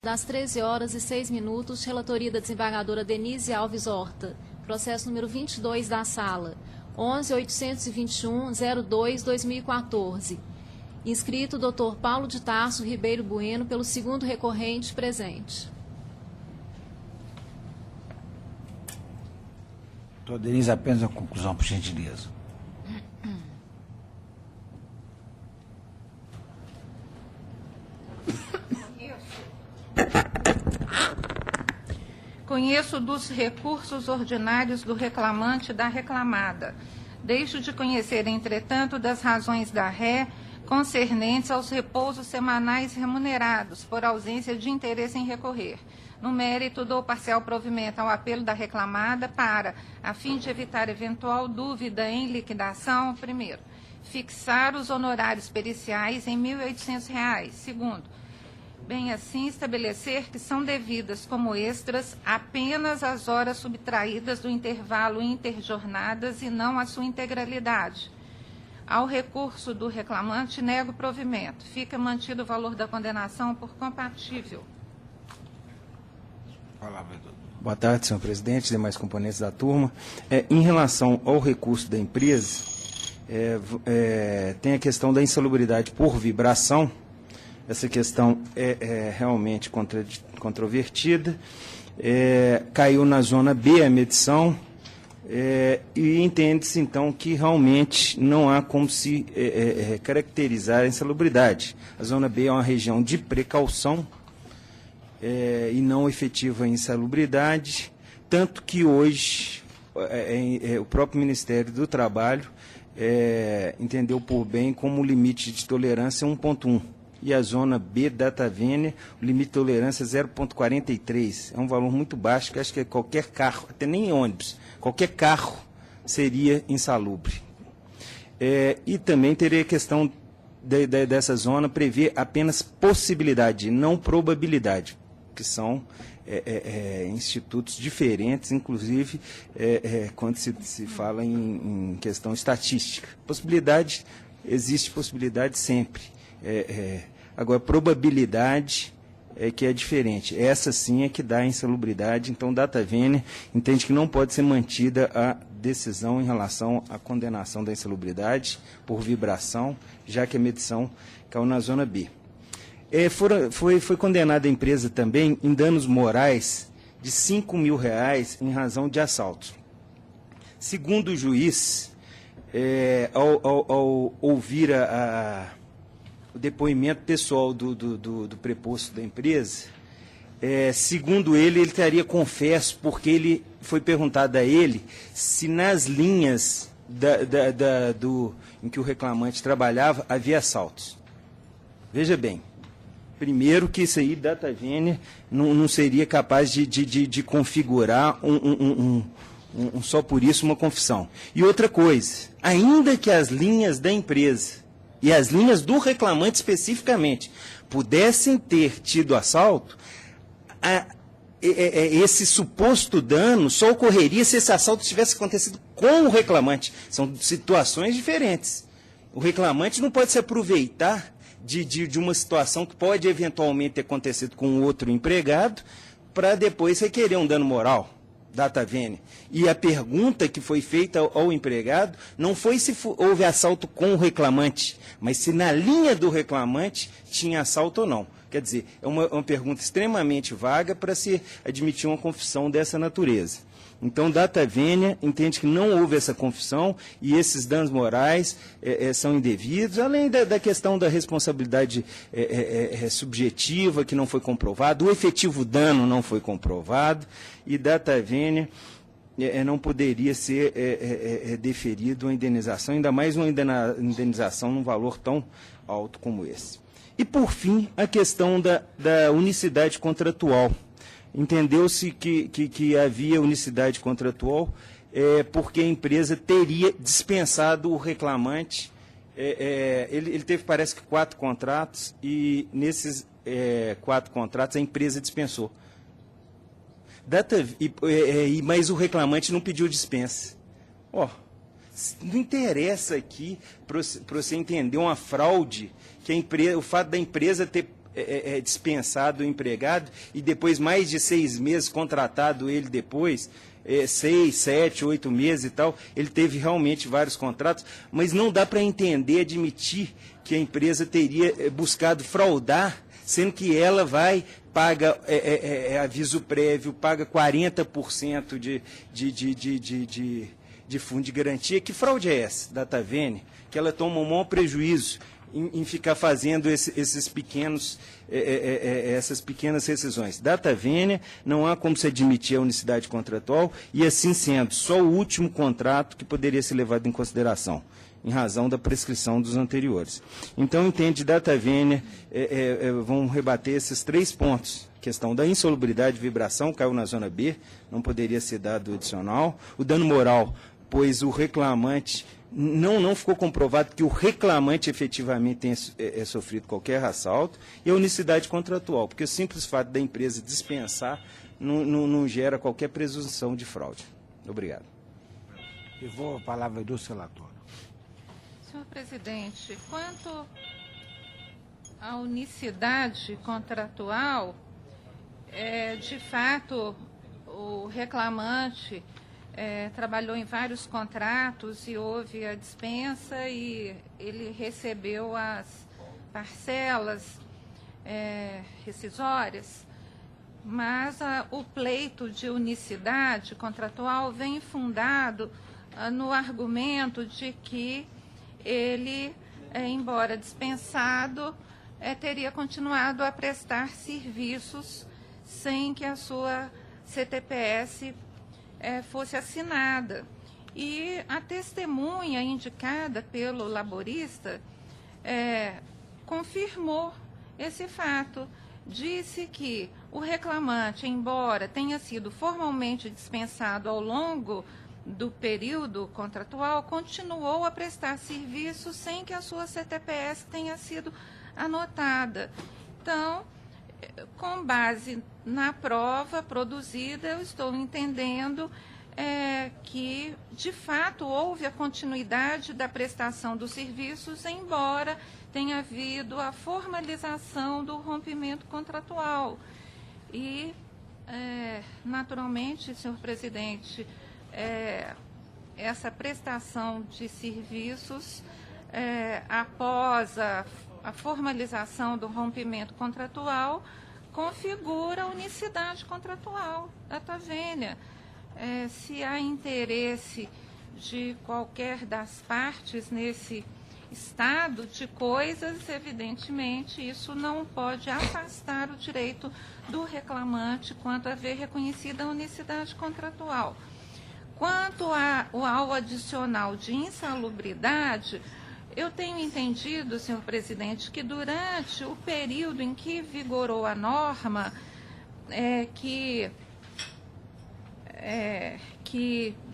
Das 13h06, relatoria da desembargadora Denise Alves Horta, processo número 22 da sala, 11.821.02.2014. Inscrito Dr. Paulo de Tarso Ribeiro Bueno, pelo segundo recorrente, presente. Doutora Denise, apenas a conclusão, por gentileza. Conheço dos recursos ordinários do reclamante e da reclamada. Deixo de conhecer, entretanto, das razões da ré concernentes aos repousos semanais remunerados, por ausência de interesse em recorrer. No mérito, dou parcial provimento ao apelo da reclamada para, a fim de evitar eventual dúvida em liquidação, primeiro, fixar os honorários periciais em R$ 1.800. Segundo, bem assim estabelecer que são devidas como extras apenas as horas subtraídas do intervalo interjornadas e não a sua integralidade. Ao recurso do reclamante, nego provimento. Fica mantido o valor da condenação por compatível. Boa tarde, senhor presidente, demais componentes da turma. Em relação ao recurso da empresa, tem a questão da insalubridade por vibração. Essa questão é realmente controvertida. Caiu na zona B a medição, e entende-se, então, que realmente não há como se caracterizar a insalubridade. A zona B é uma região de precaução e não efetiva insalubridade, tanto que hoje o próprio Ministério do Trabalho entendeu por bem como o limite de tolerância é 1,1. E a zona B, data vênia, o limite de tolerância é 0,43. É um valor muito baixo, que acho que qualquer carro, até nem ônibus, qualquer carro seria insalubre. E também teria a questão dessa zona prever apenas possibilidade, não probabilidade, que são institutos diferentes, inclusive quando se fala em questão estatística. Possibilidade, existe possibilidade sempre. Agora, probabilidade é que é diferente. Essa sim é que dá insalubridade. Então, data vênia entende que não pode ser mantida a decisão em relação à condenação da insalubridade por vibração, já que a medição caiu na zona B. Foi condenada a empresa também em danos morais de R$ 5.000 em razão de assalto. Segundo o juiz, ao ouvir o depoimento pessoal do preposto da empresa, segundo ele estaria confesso, porque ele foi perguntado a ele se nas linhas em que o reclamante trabalhava havia assaltos. Veja bem, primeiro que isso aí, data vênia, não seria capaz de configurar só por isso uma confissão. E outra coisa, ainda que as linhas da empresa e as linhas do reclamante especificamente pudessem ter tido assalto, esse suposto dano só ocorreria se esse assalto tivesse acontecido com o reclamante. São situações diferentes. O reclamante não pode se aproveitar de uma situação que pode eventualmente ter acontecido com outro empregado para depois requerer um dano moral. Data vênia. E a pergunta que foi feita ao empregado não foi se houve assalto com o reclamante, mas se na linha do reclamante tinha assalto ou não. Quer dizer, é uma pergunta extremamente vaga para se admitir uma confissão dessa natureza. Então, data vênia entende que não houve essa confissão e esses danos morais são indevidos, além da questão da responsabilidade subjetiva, que não foi comprovado, o efetivo dano não foi comprovado, e data vênia não poderia ser deferido uma indenização, ainda mais uma indenização num valor tão alto como esse. E, por fim, a questão da unicidade contratual. Entendeu-se que havia unicidade contratual porque a empresa teria dispensado o reclamante. Ele teve, parece que, 4 contratos, e nesses 4 contratos a empresa dispensou. Mas o reclamante não pediu dispensa. Não interessa aqui para você entender uma fraude, que o fato da empresa ter dispensado o empregado e depois mais de 6 meses contratado ele depois, 6, 7, 8 meses e tal, ele teve realmente vários contratos, mas não dá para entender, admitir que a empresa teria buscado fraudar, sendo que ela paga aviso prévio, paga 40% de fundo de garantia. Que fraude é essa da Datavene? Que ela toma um maior prejuízo em ficar fazendo essas pequenas rescisões. Datavene, não há como se admitir a unicidade contratual e, assim sendo, só o último contrato que poderia ser levado em consideração, em razão da prescrição dos anteriores. Então, entende, Datavene, vão rebater esses 3 pontos. Questão da insalubridade de vibração, caiu na zona B, não poderia ser dado adicional. O dano moral, pois o reclamante, não ficou comprovado que o reclamante efetivamente tenha sofrido qualquer assalto. E a unicidade contratual, porque o simples fato da empresa dispensar não gera qualquer presunção de fraude. Obrigado. Eu vou a palavra do relator. Senhor presidente, quanto à unicidade contratual, de fato, o reclamante trabalhou em vários contratos e houve a dispensa e ele recebeu as parcelas rescisórias, mas o pleito de unicidade contratual vem fundado no argumento de que ele, embora dispensado, teria continuado a prestar serviços sem que a sua CTPS fosse assinada. E a testemunha indicada pelo laborista confirmou esse fato. Disse que o reclamante, embora tenha sido formalmente dispensado ao longo do período contratual, continuou a prestar serviço sem que a sua CTPS tenha sido anotada. Então, com base na prova produzida, eu estou entendendo que, de fato, houve a continuidade da prestação dos serviços, embora tenha havido a formalização do rompimento contratual. E, naturalmente, senhor presidente, essa prestação de serviços, após a formalização do rompimento contratual, configura a unicidade contratual da Datavene. Se há interesse de qualquer das partes nesse estado de coisas, evidentemente, isso não pode afastar o direito do reclamante quanto a ver reconhecida a unicidade contratual. Quanto ao adicional de insalubridade, eu tenho entendido, senhor presidente, que durante o período em que vigorou a norma, que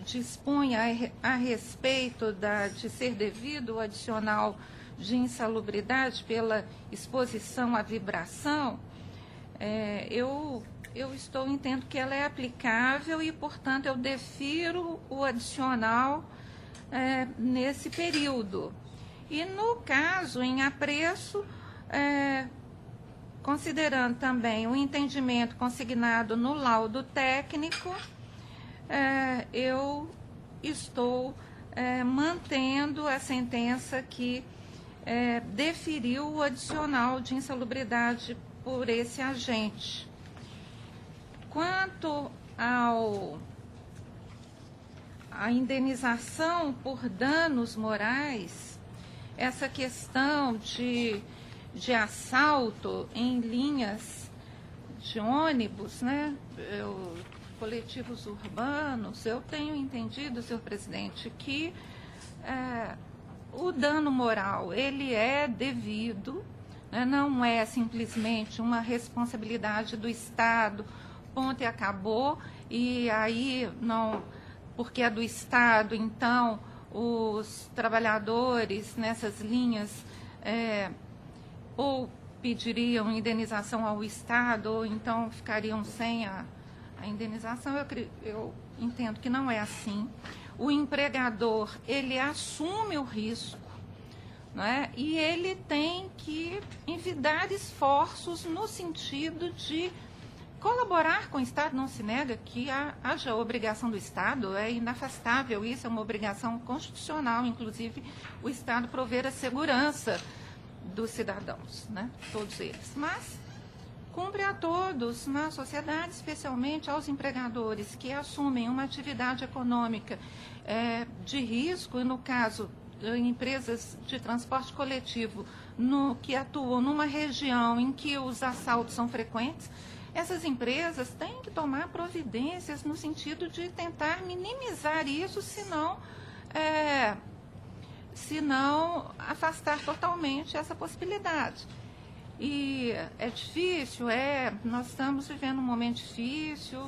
dispunha a respeito de ser devido o adicional de insalubridade pela exposição à vibração, eu entendo que ela é aplicável e, portanto, eu defiro o adicional nesse período. E, no caso, em apreço, considerando também o entendimento consignado no laudo técnico, eu estou mantendo a sentença que deferiu o adicional de insalubridade por esse agente. Quanto à indenização por danos morais, essa questão de assalto em linhas de ônibus, né, coletivos urbanos, eu tenho entendido, senhor presidente, que o dano moral, ele é devido, né, não é simplesmente uma responsabilidade do Estado, ponto e acabou, e aí não, porque é do Estado, então os trabalhadores nessas linhas ou pediriam indenização ao Estado, ou então ficariam sem a indenização. Eu entendo que não é assim. O empregador, ele assume o risco, não é? E ele tem que envidar esforços no sentido de colaborar com o Estado. Não se nega que haja obrigação do Estado, é inafastável isso, é uma obrigação constitucional, inclusive o Estado prover a segurança dos cidadãos, né? Todos eles. Mas cumpre a todos na sociedade, especialmente aos empregadores que assumem uma atividade econômica de risco, e no caso em empresas de transporte coletivo que atuam numa região em que os assaltos são frequentes. Essas empresas têm que tomar providências no sentido de tentar minimizar isso, se não afastar totalmente essa possibilidade. E é difícil, nós estamos vivendo um momento difícil,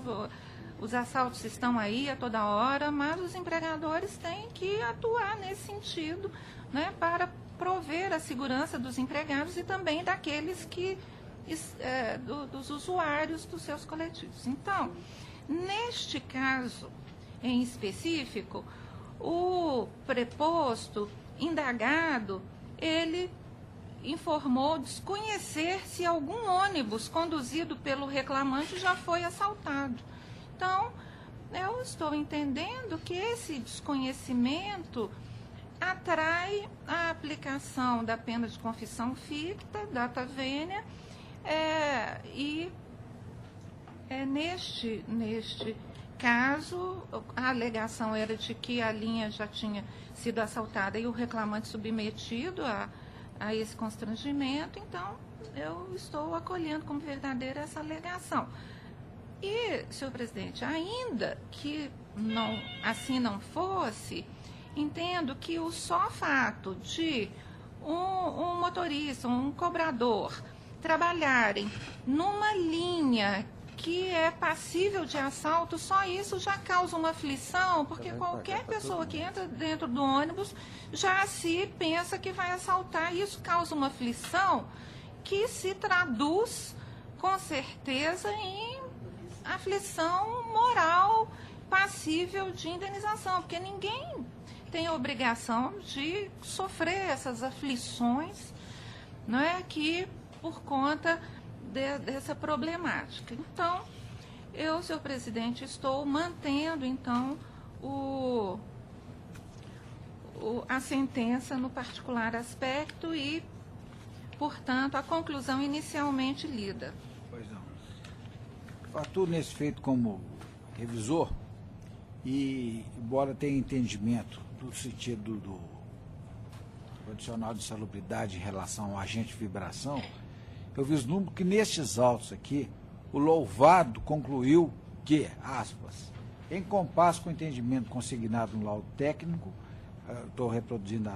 os assaltos estão aí a toda hora, mas os empregadores têm que atuar nesse sentido, né, para prover a segurança dos empregados e também daqueles dos usuários dos seus coletivos. Então, neste caso em específico, o preposto indagado, ele informou desconhecer se algum ônibus conduzido pelo reclamante já foi assaltado. Então, eu estou entendendo que esse desconhecimento atrai a aplicação da pena de confissão ficta, data vênia, neste caso, a alegação era de que a linha já tinha sido assaltada e o reclamante submetido a esse constrangimento, então eu estou acolhendo como verdadeira essa alegação. E, senhor presidente, ainda que assim não fosse, entendo que o só fato de um motorista, um cobrador, trabalharem numa linha que é passível de assalto, só isso já causa uma aflição, porque qualquer pessoa que entra dentro do ônibus já se pensa que vai assaltar, e isso causa uma aflição que se traduz, com certeza, em aflição moral passível de indenização, porque ninguém tem a obrigação de sofrer essas aflições, não é, que por conta dessa problemática. Então, eu, senhor presidente, estou mantendo, então, a sentença no particular aspecto e, portanto, a conclusão inicialmente lida. Pois não. Eu atuo nesse feito como revisor e, embora tenha entendimento do sentido do condicional de insalubridade em relação ao agente de vibração, eu vislumbro que nestes autos aqui, o louvado concluiu que, aspas, em compasso com o entendimento consignado no laudo técnico, estou reproduzindo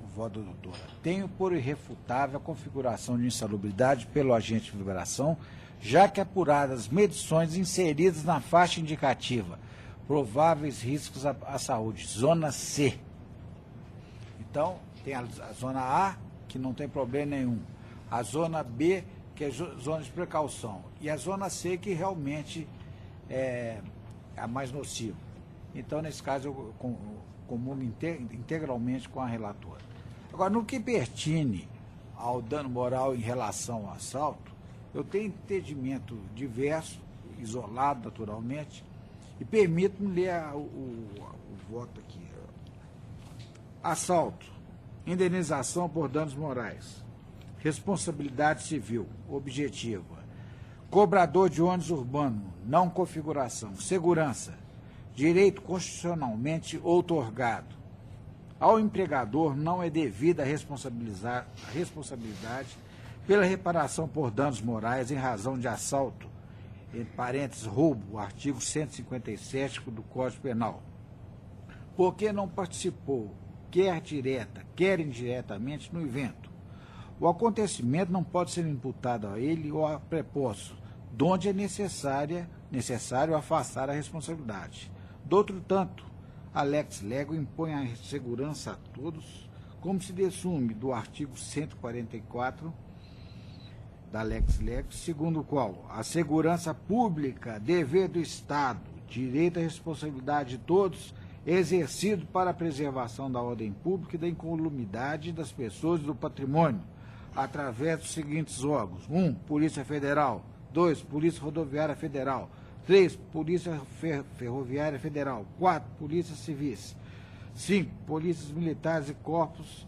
o voto da doutora, tenho por irrefutável a configuração de insalubridade pelo agente de vibração, já que apuradas as medições inseridas na faixa indicativa, prováveis riscos à saúde, zona C. Então, tem a zona A, que não tem problema nenhum, a zona B, que é zona de precaução, e a zona C, que realmente é a mais nociva. Então, nesse caso, eu comungo integralmente com a relatora. Agora, no que pertine ao dano moral em relação ao assalto, eu tenho entendimento diverso, isolado naturalmente, e permito-me ler o voto aqui. Assalto, indenização por danos morais, responsabilidade civil, objetiva, cobrador de ônibus urbano, não configuração, segurança, direito constitucionalmente outorgado. Ao empregador não é devida a responsabilidade pela reparação por danos morais em razão de assalto, entre parênteses, roubo, artigo 157 do Código Penal, porque não participou, quer direta, quer indiretamente, no evento. O acontecimento não pode ser imputado a ele ou a preposto, donde é necessário afastar a responsabilidade. Do outro tanto, a lex lego impõe a segurança a todos, como se desume do artigo 144 da lex lego, segundo o qual a segurança pública, dever do Estado, direito à responsabilidade de todos, exercido para a preservação da ordem pública e da incolumidade das pessoas e do patrimônio, através dos seguintes órgãos: 1. Polícia Federal. 2. Polícia Rodoviária Federal. 3. Polícia Ferroviária Federal. 4. Polícias Civis. 5. Polícias Militares e Corpos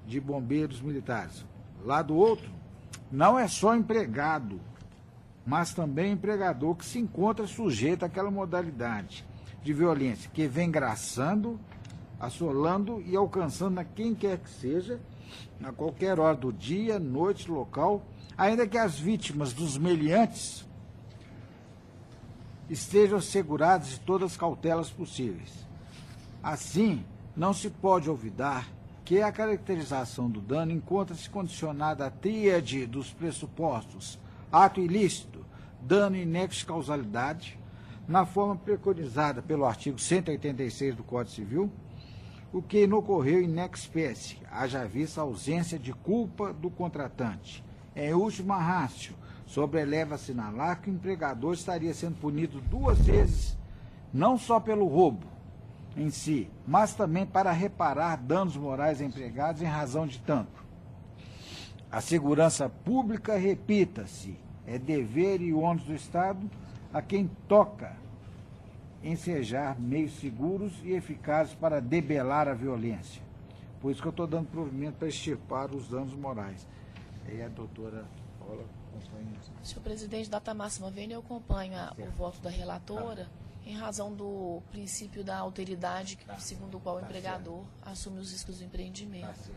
de Bombeiros Militares. Lá do outro, não é só empregado, mas também empregador que se encontra sujeito àquela modalidade de violência, que vem graçando, assolando e alcançando a quem quer que seja, a qualquer hora do dia, noite, local, ainda que as vítimas dos meliantes estejam asseguradas de todas as cautelas possíveis. Assim, não se pode olvidar que a caracterização do dano encontra-se condicionada à tríade dos pressupostos ato ilícito, dano e nexo de causalidade, na forma preconizada pelo artigo 186 do Código Civil, o que não ocorreu in ex specie, haja vista a ausência de culpa do contratante. Em última ratio, sobreleva assinalar que o empregador estaria sendo punido 2 vezes, não só pelo roubo em si, mas também para reparar danos morais a empregados em razão de tanto. A segurança pública, repita-se, é dever e ônus do Estado a quem toca ensejar meios seguros e eficazes para debelar a violência. Por isso que eu estou dando provimento para extirpar os danos morais. E a doutora Paula acompanha isso. Senhor presidente, data máxima vem, eu acompanho o voto da relatora em razão do princípio da alteridade, segundo o qual o empregador assume os riscos do empreendimento.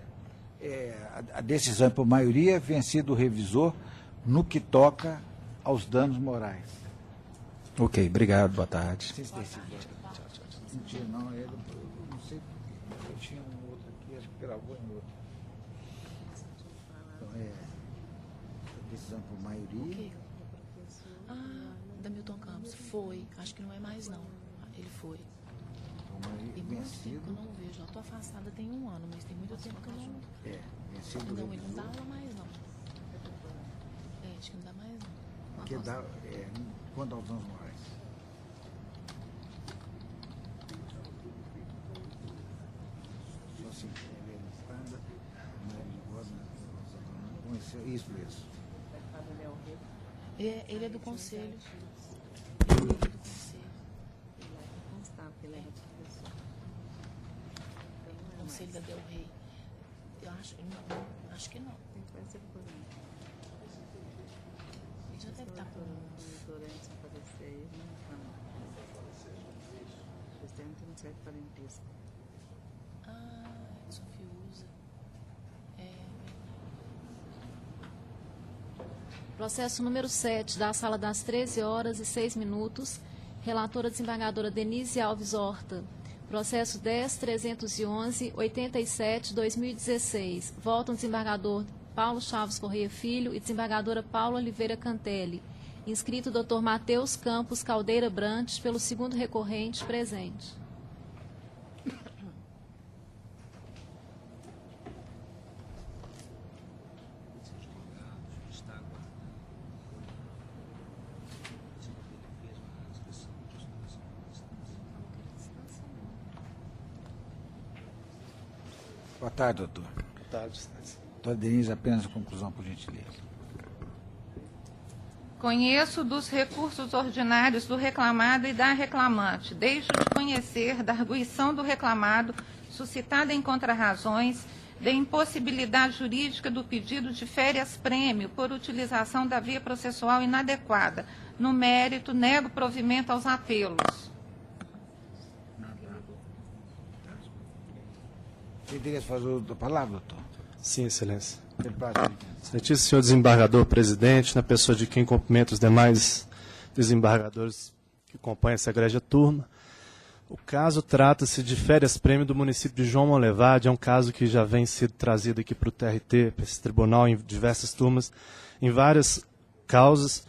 A decisão, por maioria, vencido o revisor no que toca aos danos morais. Ok, obrigado, boa tarde. Não tinha, não, eu não sei porque eu tinha um outro aqui, acho que gravou em outro. Então, a decisão por maioria. Okay. Da Milton Campos, foi, acho que não é mais não, ele foi. Tem muito tempo que eu não vejo, eu estou afastada tem 1 ano, mas tem muito tempo que eu não... Vencido Não, ele não dá aula mais não. Acho que não dá mais não. Porque dá, quanto aos danos morais? Só assim, isso mesmo. Ele é do conselho. Conselho da Del Rey. Eu acho que não. Ele já deve estar com Edson Fiuza. Processo número 7, da sala das 13h06, relatora desembargadora Denise Alves Horta. Processo 10.311.87/2016. Votam desembargador Paulo Chaves Correia Filho e desembargadora Paula Oliveira Cantelli. Inscrito Dr. Matheus Campos Caldeira Brantes, pelo segundo recorrente, presente. Boa tarde, doutor. Boa tarde. Doutora Denise, apenas a conclusão, por gentileza. Conheço dos recursos ordinários do reclamado e da reclamante. Deixo de conhecer da arguição do reclamado, suscitada em contrarrazões, da impossibilidade jurídica do pedido de férias-prêmio por utilização da via processual inadequada. No mérito, nego provimento aos apelos. Tem interesse fazer outra palavra, doutor? Sim, excelência. Tem prazo. Excelentíssimo senhor desembargador presidente, na pessoa de quem cumprimento os demais desembargadores que compõem essa egrégia turma. O caso trata-se de férias-prêmio do município de João Monlevade. É um caso que já vem sendo trazido aqui para o TRT, para esse tribunal, em diversas turmas, em várias causas.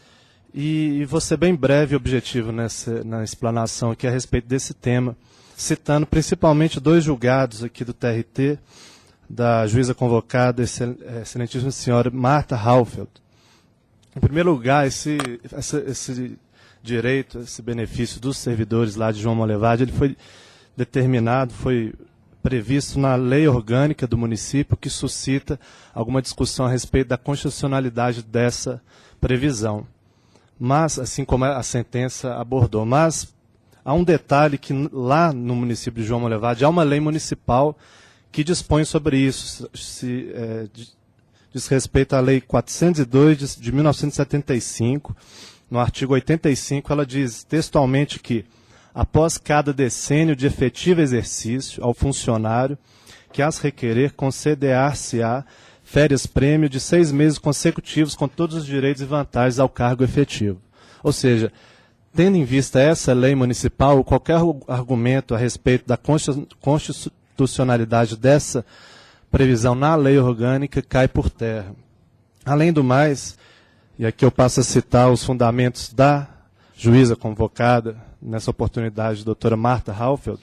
E vou ser bem breve e objetivo na explanação aqui a respeito desse tema, citando principalmente 2 julgados aqui do TRT, da juíza convocada, excelentíssima senhora Marta Halfeld. Em primeiro lugar, esse direito, esse benefício dos servidores lá de João Monlevade, ele foi determinado, foi previsto na lei orgânica do município, que suscita alguma discussão a respeito da constitucionalidade dessa previsão. Mas, assim como a sentença abordou, mas há um detalhe que lá no município de João Molevade há uma lei municipal que dispõe sobre isso, diz respeito à Lei 402 de 1975, no artigo 85, ela diz textualmente que, após cada decênio de efetivo exercício ao funcionário que as requerer, conceder-se-á férias-prêmio de 6 meses consecutivos com todos os direitos e vantagens ao cargo efetivo. Ou seja, tendo em vista essa lei municipal, qualquer argumento a respeito da constitucionalidade dessa previsão na lei orgânica cai por terra. Além do mais, e aqui eu passo a citar os fundamentos da juíza convocada, nessa oportunidade, doutora Marta Halfeld,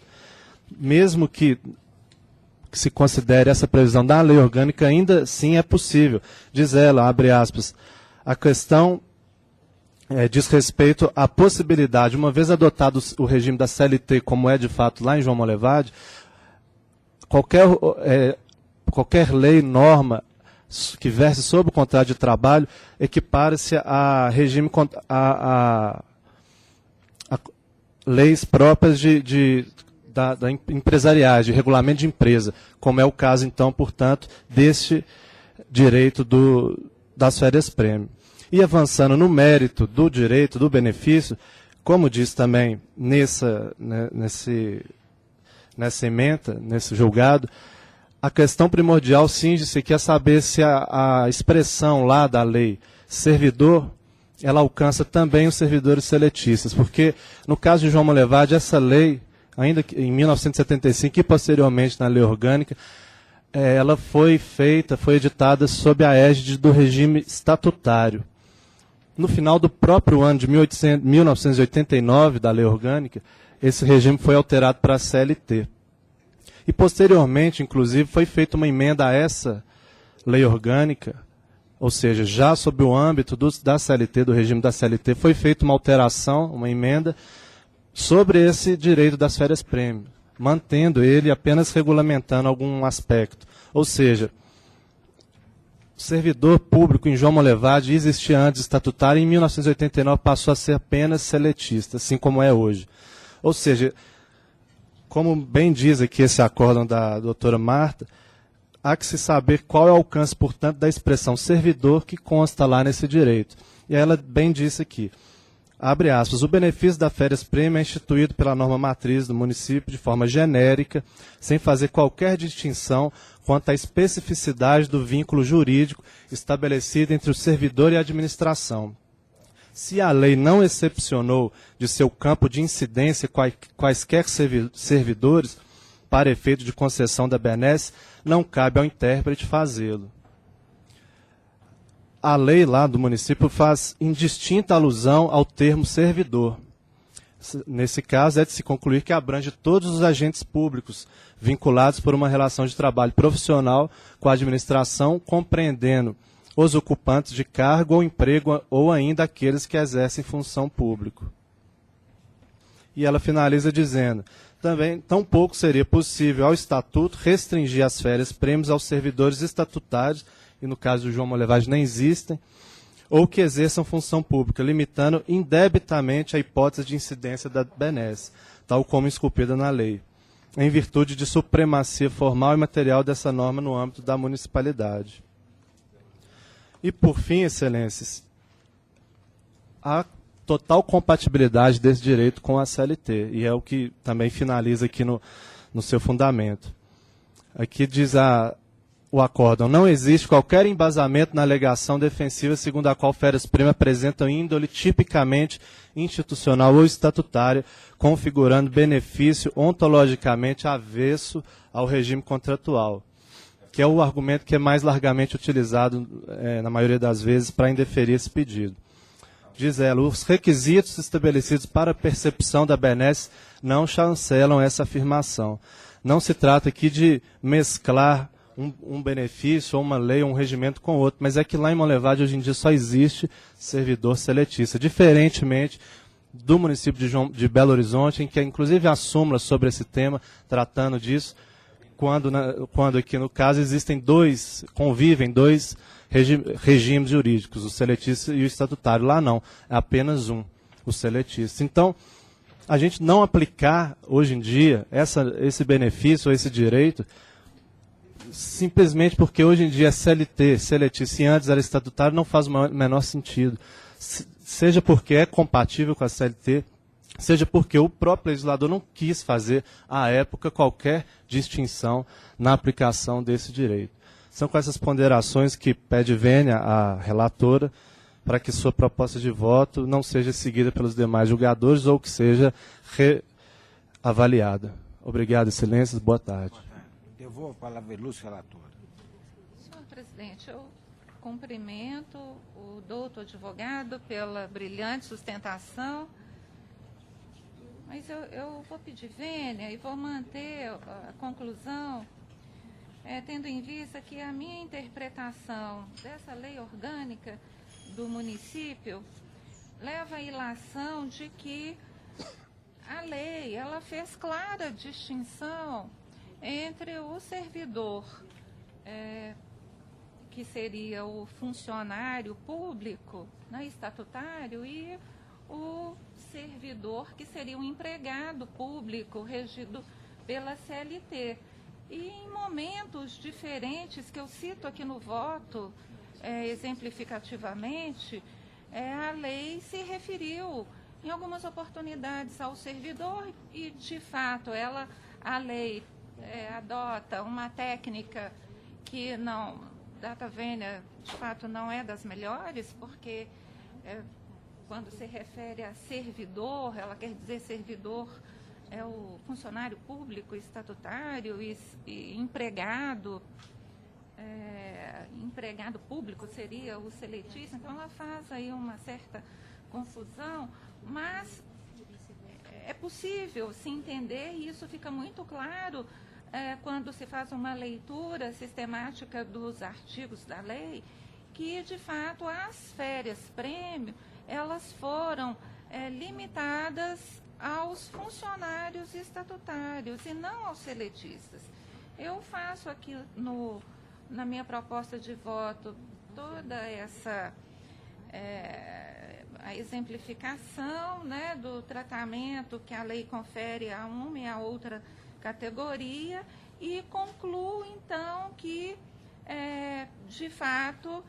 mesmo que se considere essa previsão da lei orgânica, ainda assim é possível. Diz ela, abre aspas, a questão diz respeito à possibilidade, uma vez adotado o regime da CLT, como é de fato lá em João Molevade, qualquer lei, norma que verse sobre o contrato de trabalho equipara-se a regime a leis próprias da empresariais, de regulamento de empresa, como é o caso, então, portanto, deste direito das férias-prêmio. E avançando no mérito do direito, do benefício, como diz também nessa ementa, nesse julgado, a questão primordial cinge-se aqui a saber se a expressão lá da lei servidor, ela alcança também os servidores seletistas, porque no caso de João Molevade, essa lei, ainda em 1975 e posteriormente na lei orgânica, ela foi editada sob a égide do regime estatutário. No final do próprio ano de 1989, da lei orgânica, esse regime foi alterado para a CLT. E posteriormente, inclusive, foi feita uma emenda a essa lei orgânica, ou seja, já sob o âmbito da CLT, do regime da CLT, foi feita uma alteração, uma emenda, sobre esse direito das férias-prêmio, mantendo ele apenas regulamentando algum aspecto. Ou seja, o servidor público em João Molevade existia antes estatutário e em 1989 passou a ser apenas seletista, assim como é hoje. Ou seja, como bem diz aqui esse acórdão da doutora Marta, há que se saber qual é o alcance, portanto, da expressão servidor que consta lá nesse direito. E ela bem disse aqui, abre aspas, o benefício da férias-prêmio é instituído pela norma matriz do município de forma genérica, sem fazer qualquer distinção quanto à especificidade do vínculo jurídico estabelecido entre o servidor e a administração. Se a lei não excepcionou de seu campo de incidência quaisquer servidores, para efeito de concessão da benesse, não cabe ao intérprete fazê-lo. A lei lá do município faz indistinta alusão ao termo servidor. Nesse caso, é de se concluir que abrange todos os agentes públicos vinculados por uma relação de trabalho profissional com a administração, compreendendo os ocupantes de cargo ou emprego ou ainda aqueles que exercem função pública. E ela finaliza dizendo, também, tampouco seria possível ao Estatuto restringir as férias-prêmios aos servidores estatutários, e no caso do João Molevade nem existem, ou que exerçam função pública, limitando indebitamente a hipótese de incidência da benesse, tal como esculpida na lei, em virtude de supremacia formal e material dessa norma no âmbito da municipalidade. E, por fim, excelências, a total compatibilidade desse direito com a CLT, e é o que também finaliza aqui no seu fundamento. Aqui diz o acórdão, não existe qualquer embasamento na alegação defensiva segundo a qual férias-prêmio apresentam índole tipicamente institucional ou estatutária, configurando benefício ontologicamente avesso ao regime contratual, que é o argumento que é mais largamente utilizado, na maioria das vezes, para indeferir esse pedido. Diz ela, os requisitos estabelecidos para a percepção da benesse não chancelam essa afirmação. Não se trata aqui de mesclar um benefício, ou uma lei, ou um regimento com outro, mas é que lá em Molevade hoje em dia só existe servidor seletista, diferentemente do município de Belo Horizonte, em que inclusive a súmula sobre esse tema, tratando disso, quando aqui no caso convivem dois regimes jurídicos, o seletista e o estatutário. Lá não, é apenas um, o seletista. Então, a gente não aplicar hoje em dia esse benefício, esse direito, simplesmente porque hoje em dia é CLT, seletista, e antes era estatutário, não faz o menor sentido. Seja porque é compatível com a CLT, seja porque o próprio legislador não quis fazer, à época, qualquer distinção na aplicação desse direito. São com essas ponderações que pede vênia à relatora, para que proposta de voto não seja seguida pelos demais julgadores ou que seja reavaliada. Obrigado, excelências. Boa tarde. Devolvo a palavra à ilustre relatora. Senhor presidente, eu cumprimento o doutor advogado pela brilhante sustentação, mas eu vou pedir vênia e vou manter a conclusão, tendo em vista que a minha interpretação dessa lei orgânica do município leva à ilação de que a lei ela fez clara distinção entre o servidor, que seria o funcionário público, né, estatutário, e o servidor, que seria o empregado público regido pela CLT. E em momentos diferentes, que eu cito aqui no voto, exemplificativamente, a lei se referiu em algumas oportunidades ao servidor e, de fato, a lei adota uma técnica que não, data vênia, de fato, não é das melhores, porque quando se refere a servidor, ela quer dizer servidor é o funcionário público estatutário e empregado, empregado público seria o seletista, então ela faz aí uma certa confusão, mas é possível se entender, e isso fica muito claro quando se faz uma leitura sistemática dos artigos da lei, que de fato as férias-prêmio, elas foram limitadas aos funcionários estatutários e não aos seletistas. Eu faço aqui na minha proposta de voto toda essa a exemplificação, né, do tratamento que a lei confere a uma e a outra categoria, e concluo então que de fato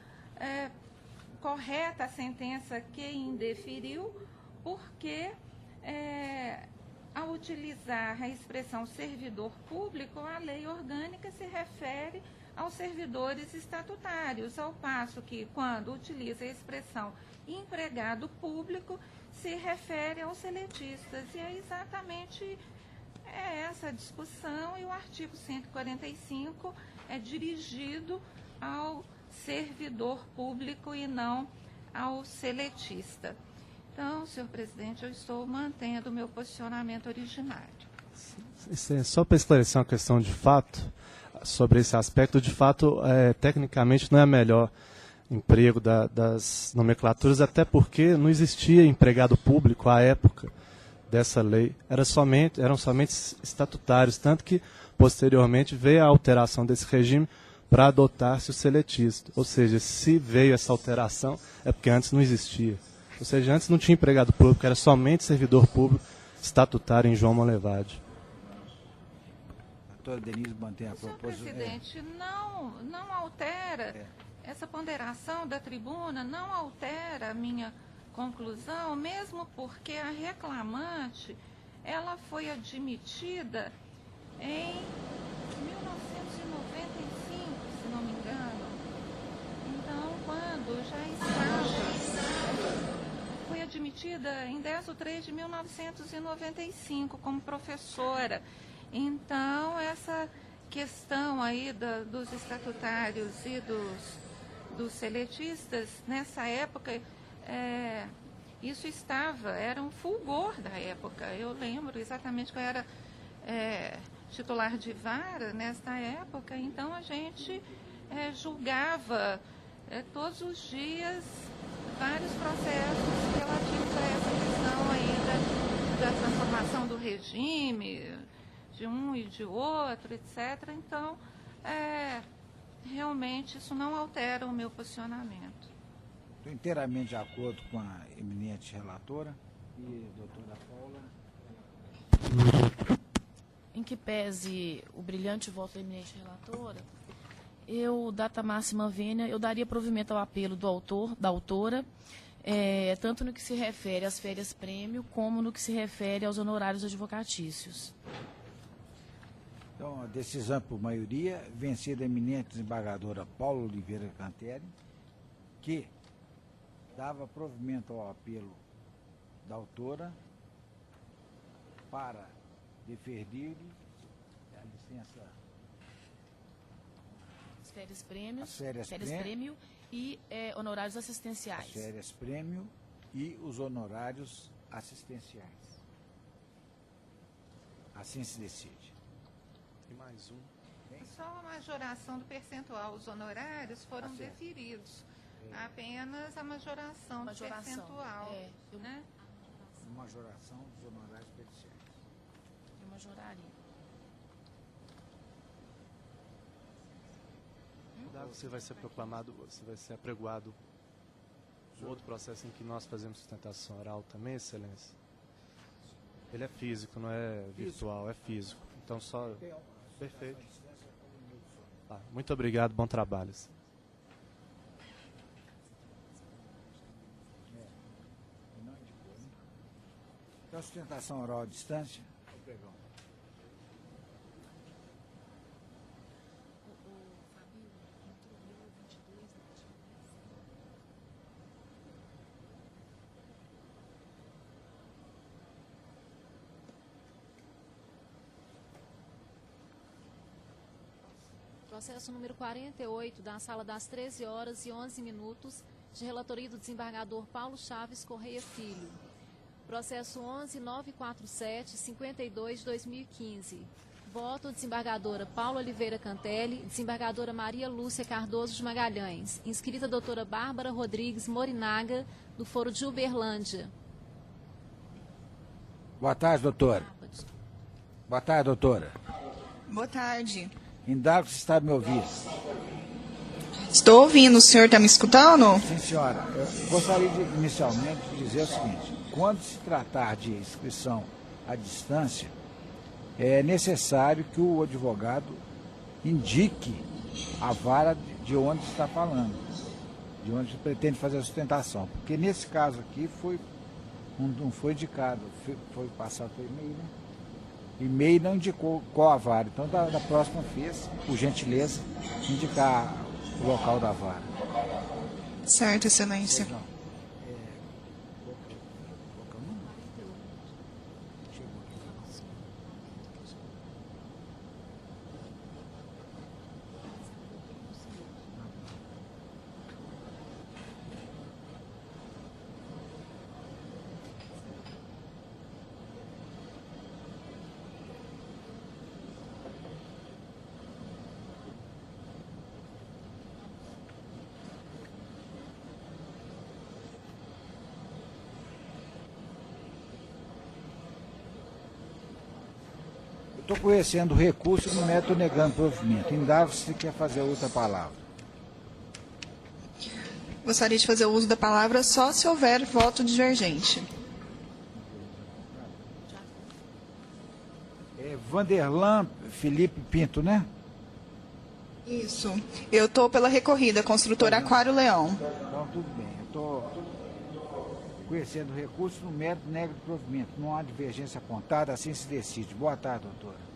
correta a sentença que indeferiu, porque ao utilizar a expressão servidor público, a lei orgânica se refere aos servidores estatutários, ao passo que, quando utiliza a expressão empregado público, se refere aos seletistas. E é exatamente essa discussão, e o artigo 145 é dirigido ao servidor público e não ao seletista. Então, senhor presidente, eu estou mantendo o meu posicionamento originário. Só para esclarecer uma questão de fato, sobre esse aspecto, de fato, tecnicamente não é melhor emprego das nomenclaturas, até porque não existia empregado público à época dessa lei, eram somente estatutários, tanto que posteriormente veio a alteração desse regime para adotar-se o seletista. Ou seja, se veio essa alteração, é porque antes não existia. Ou seja, antes não tinha empregado público, era somente servidor público estatutário em João Monlevade. A doutora Denise mantém a proposta. Senhor presidente, não altera, essa ponderação da tribuna não altera a minha conclusão, mesmo porque a reclamante, ela foi admitida em 1995, se não me engano. Então, quando já foi admitida em 10/3/1995 como professora. Então, essa questão aí dos estatutários e dos seletistas, nessa época, isso era um fulgor da época. Eu lembro exatamente que eu era titular de vara nesta época, então a gente julgava todos os dias vários processos relativos a essa questão aí regime de um e de outro, etc. Então, realmente, isso não altera o meu posicionamento. Estou inteiramente de acordo com a eminente relatora e doutora Paula. Em que pese o brilhante voto da eminente relatora, eu, data máxima vênia, eu daria provimento ao apelo da autora, tanto no que se refere às férias-prêmio, como no que se refere aos honorários advocatícios. Então, a decisão por maioria, vencida a eminente desembargadora Paula Oliveira Cantelli, que dava provimento ao apelo da autora para deferir a licença, As férias-prêmio as férias-prêmio e honorários assistenciais. as férias-prêmio e os honorários assistenciais. Assim se decide. E mais um. Só a majoração do percentual. Os honorários foram Tá certo. deferidos. Apenas a majoração do percentual. Né? Majoração dos honorários periciais. Eu majoraria. Você vai ser proclamado, você vai ser apregoado o outro processo em que nós fazemos sustentação oral também, Excelência. Ele é físico, não é virtual, é físico. Então só... Perfeito. Tá, muito obrigado, bom trabalho. Então, sustentação oral à distância. Processo número 48, da sala das 13 horas e 11 minutos, de relatoria do desembargador Paulo Chaves Correia Filho. Processo 11947-52 de 2015. Voto desembargadora Paula Oliveira Cantelli, desembargadora Maria Lúcia Cardoso de Magalhães. Inscrita doutora Bárbara Rodrigues Morinaga, do Foro de Uberlândia. Boa tarde, doutora. Boa tarde, doutora. Boa tarde. Indago se está me ouvindo. Estou ouvindo. O senhor está me escutando? Sim, senhora. Eu gostaria de, inicialmente, de dizer o seguinte. Quando se tratar de inscrição à distância, é necessário que o advogado indique a vara de onde está falando, de onde pretende fazer a sustentação. Porque nesse caso aqui não foi indicado, foi passado por e-mail, né? E-mail não indicou qual a vara. Então, da próxima vez, por gentileza, indicar o local da vara. Certo, excelência. Não. Estou conhecendo o recurso e não estou negando provimento. Indago se quer fazer outra palavra. Gostaria de fazer o uso da palavra só se houver voto divergente. Vanderlan Felipe Pinto, né? Isso. Eu estou pela recorrida, construtora Aquário Leão. Então, tudo bem. Eu estou conhecendo o recurso no mérito nego de provimento. Não há divergência apontada, assim se decide. Boa tarde, doutora.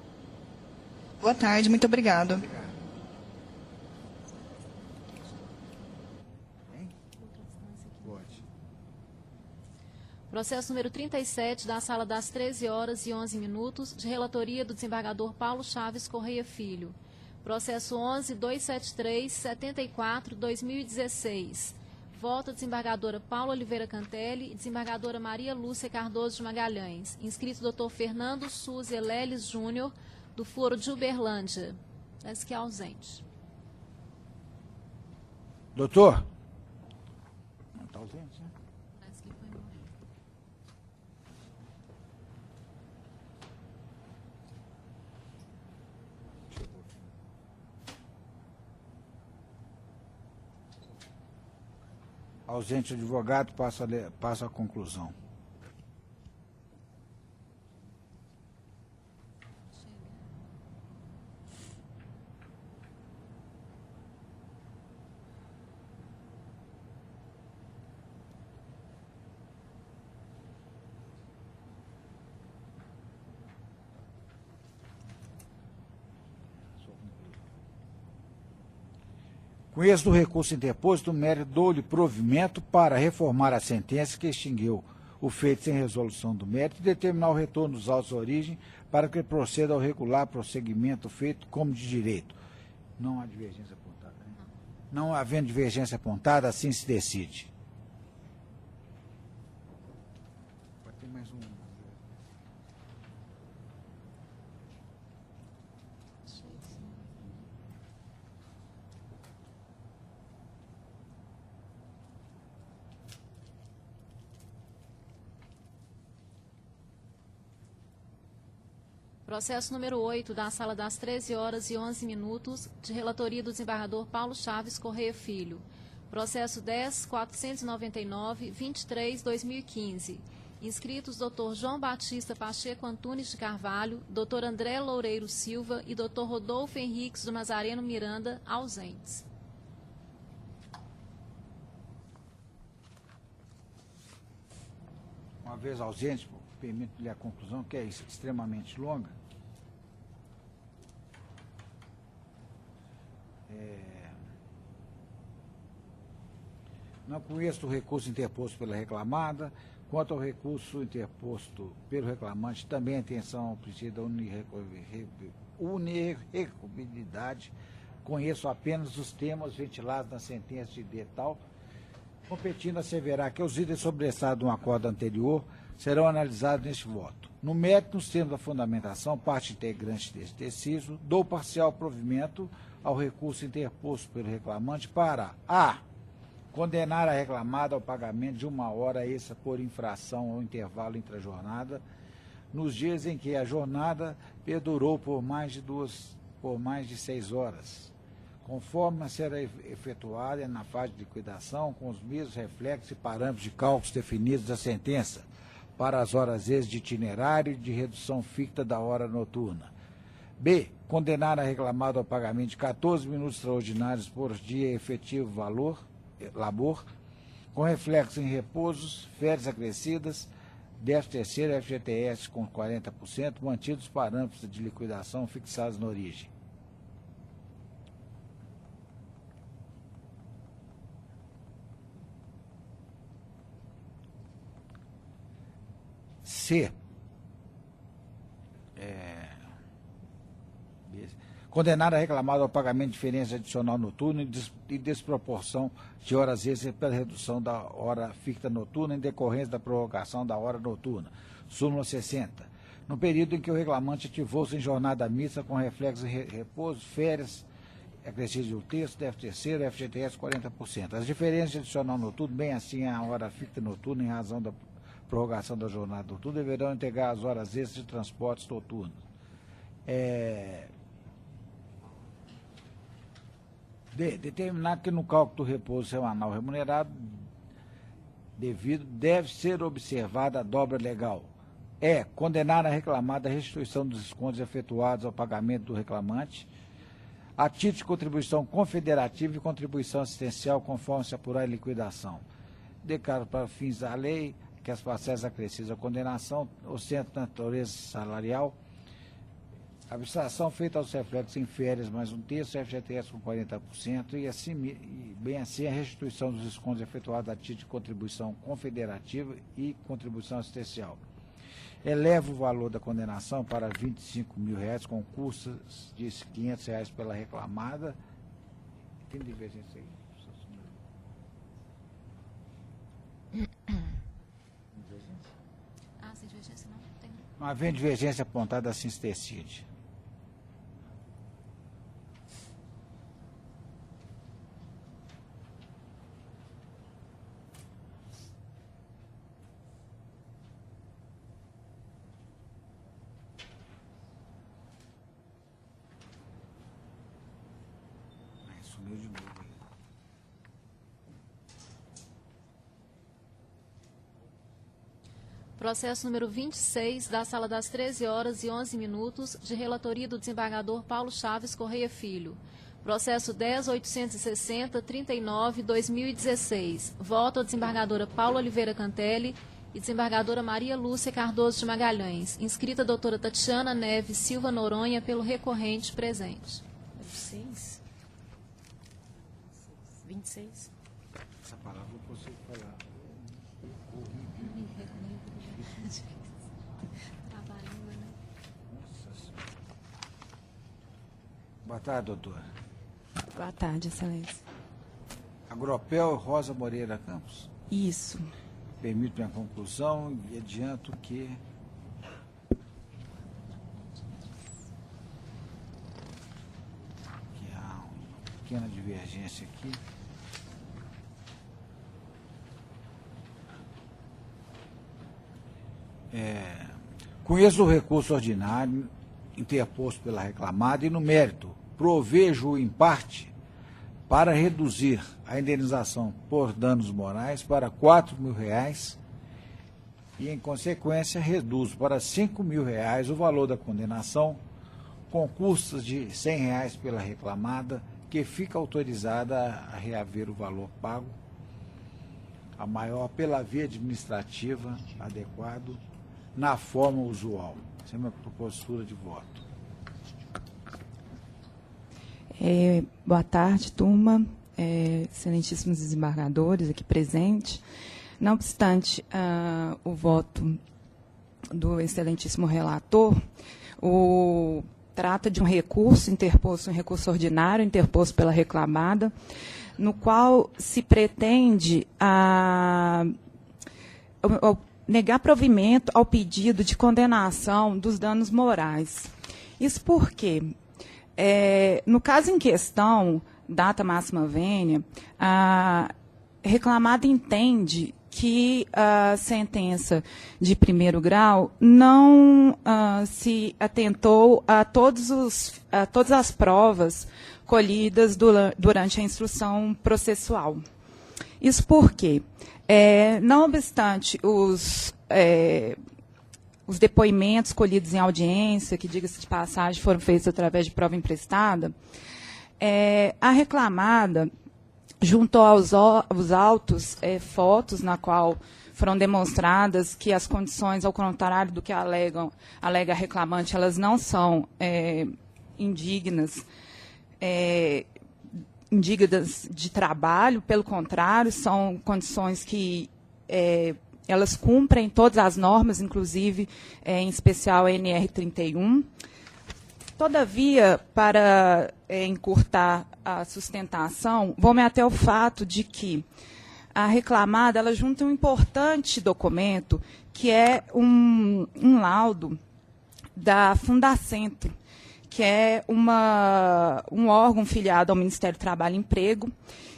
Boa tarde, muito obrigado. Pode. Processo número 37, da sala das 13 horas e 11 minutos, de relatoria do desembargador Paulo Chaves Correia Filho. Processo 11.273.74/2016. Voto desembargadora Paula Oliveira Cantelli e desembargadora Maria Lúcia Cardoso de Magalhães. Inscrito doutor Fernando Souza Leles Júnior, do Foro de Uberlândia. Parece que é ausente. Doutor? Não está ausente, né? Parece que foi embora. Ausente o advogado, passo à conclusão. Com êxito do recurso interposto, o mérito dou-lhe provimento para reformar a sentença que extinguiu o feito sem resolução do mérito e determinar o retorno dos autos de origem para que proceda ao regular prosseguimento feito como de direito. Não há divergência apontada. Né? Não havendo divergência apontada, assim se decide. Pode ter mais um. Processo número 8, da sala das 13h11, de relatoria do desembargador Paulo Chaves Correia Filho. Processo 10.499-23/2015. Inscritos Dr. João Batista Pacheco Antunes de Carvalho, Dr. André Loureiro Silva e Dr. Rodolfo Henriques do Nazareno Miranda, ausentes. Uma vez ausente, permito-lhe a conclusão, que é extremamente longa. Não conheço o recurso interposto pela reclamada. Quanto ao recurso interposto pelo reclamante, também a intenção ao princípio da unirrecogibilidade. Conheço apenas os temas ventilados na sentença de detal, competindo asseverar que os itens sobressados de um acordo anterior serão analisados neste voto. No mérito, nos termos da fundamentação, parte integrante deste deciso, dou parcial provimento ao recurso interposto pelo reclamante para a. Condenar a reclamada ao pagamento de 1 hora extra por infração ao intervalo entre a jornada, nos dias em que a jornada perdurou por mais de 6 horas, conforme será efetuada na fase de liquidação, com os mesmos reflexos e parâmetros de cálculos definidos da sentença, para as horas extras de itinerário e de redução ficta da hora noturna. B. Condenar a reclamada ao pagamento de 14 minutos extraordinários por dia efetivo labor, com reflexo em repousos, férias acrescidas, 13º FGTS com 40%, mantidos os parâmetros de liquidação fixados na origem. C. Condenar a reclamada ao pagamento de diferença adicional noturna e desproporção de horas extras pela redução da hora ficta noturna em decorrência da prorrogação da hora noturna. Súmula 60. No período em que o reclamante ativou-se em jornada mista com reflexo em repouso, férias, acrescidas do texto, 13º, FGTS 40%. As diferenças de adicional noturno, bem assim a hora ficta noturna em razão da prorrogação da jornada noturna, deverão integrar as horas extras de transportes noturnos. D. Determinar que no cálculo do repouso semanal remunerado devido deve ser observada a dobra legal. E. Condenar a reclamada à restituição dos descontos efetuados ao pagamento do reclamante a título de contribuição confederativa e contribuição assistencial conforme se apurar em liquidação. Declaro para fins da lei que as parcelas acrescidas à condenação ostentam natureza salarial, a abstração feita aos reflexos em férias mais um terço, FGTS com 40% e bem assim a restituição dos descontos efetuados a título de contribuição confederativa e contribuição assistencial. Eleva o valor da condenação para R$ 25.000, com custas de R$ 500 pela reclamada. Tem divergência aí? Sem divergência não tem. Não havendo divergência apontada, assim se decide. Sumiu de novo. processo número 26, da Sala das 13h11, de relatoria do desembargador Paulo Chaves Correia Filho. Processo 10.860.39/2016. Voto a desembargadora Paula Oliveira Cantelli e desembargadora Maria Lúcia Cardoso de Magalhães. Inscrita a doutora Tatiana Neves Silva Noronha pelo recorrente presente. 26. Essa palavra eu consigo falar. Boa tarde, doutora. Boa tarde, excelência. Agropel Rosa Moreira Campos. Isso. Permito minha conclusão e adianto que há uma pequena divergência aqui. Conheço o recurso ordinário interposto pela reclamada e, no mérito, provejo em parte para reduzir a indenização por danos morais para R$4.000 e, em consequência, reduzo para R$5.000 o valor da condenação, com custas de R$100 pela reclamada, que fica autorizada a reaver o valor pago, a maior pela via administrativa adequado, na forma usual. Essa é a minha propositura de voto. Boa tarde, turma, excelentíssimos desembargadores aqui presentes. Não obstante o voto do excelentíssimo relator, trata de um recurso interposto, um recurso ordinário interposto pela reclamada, no qual se pretende negar provimento ao pedido de condenação dos danos morais. Isso porque, no caso em questão, data máxima vênia, a reclamada entende que a sentença de primeiro grau não se atentou a todas as provas colhidas durante a instrução processual. Isso porque, não obstante os depoimentos colhidos em audiência, que, diga-se de passagem, foram feitos através de prova emprestada, a reclamada juntou aos autos fotos na qual foram demonstradas que as condições, ao contrário do que alega a reclamante, elas não são indignas de trabalho, pelo contrário, são condições que elas cumprem todas as normas, inclusive, em especial a NR31. Todavia, para encurtar a sustentação, vou-me até o fato de que a reclamada ela junta um importante documento, que é um laudo da Fundacentro, que é um órgão filiado ao Ministério do Trabalho e Emprego.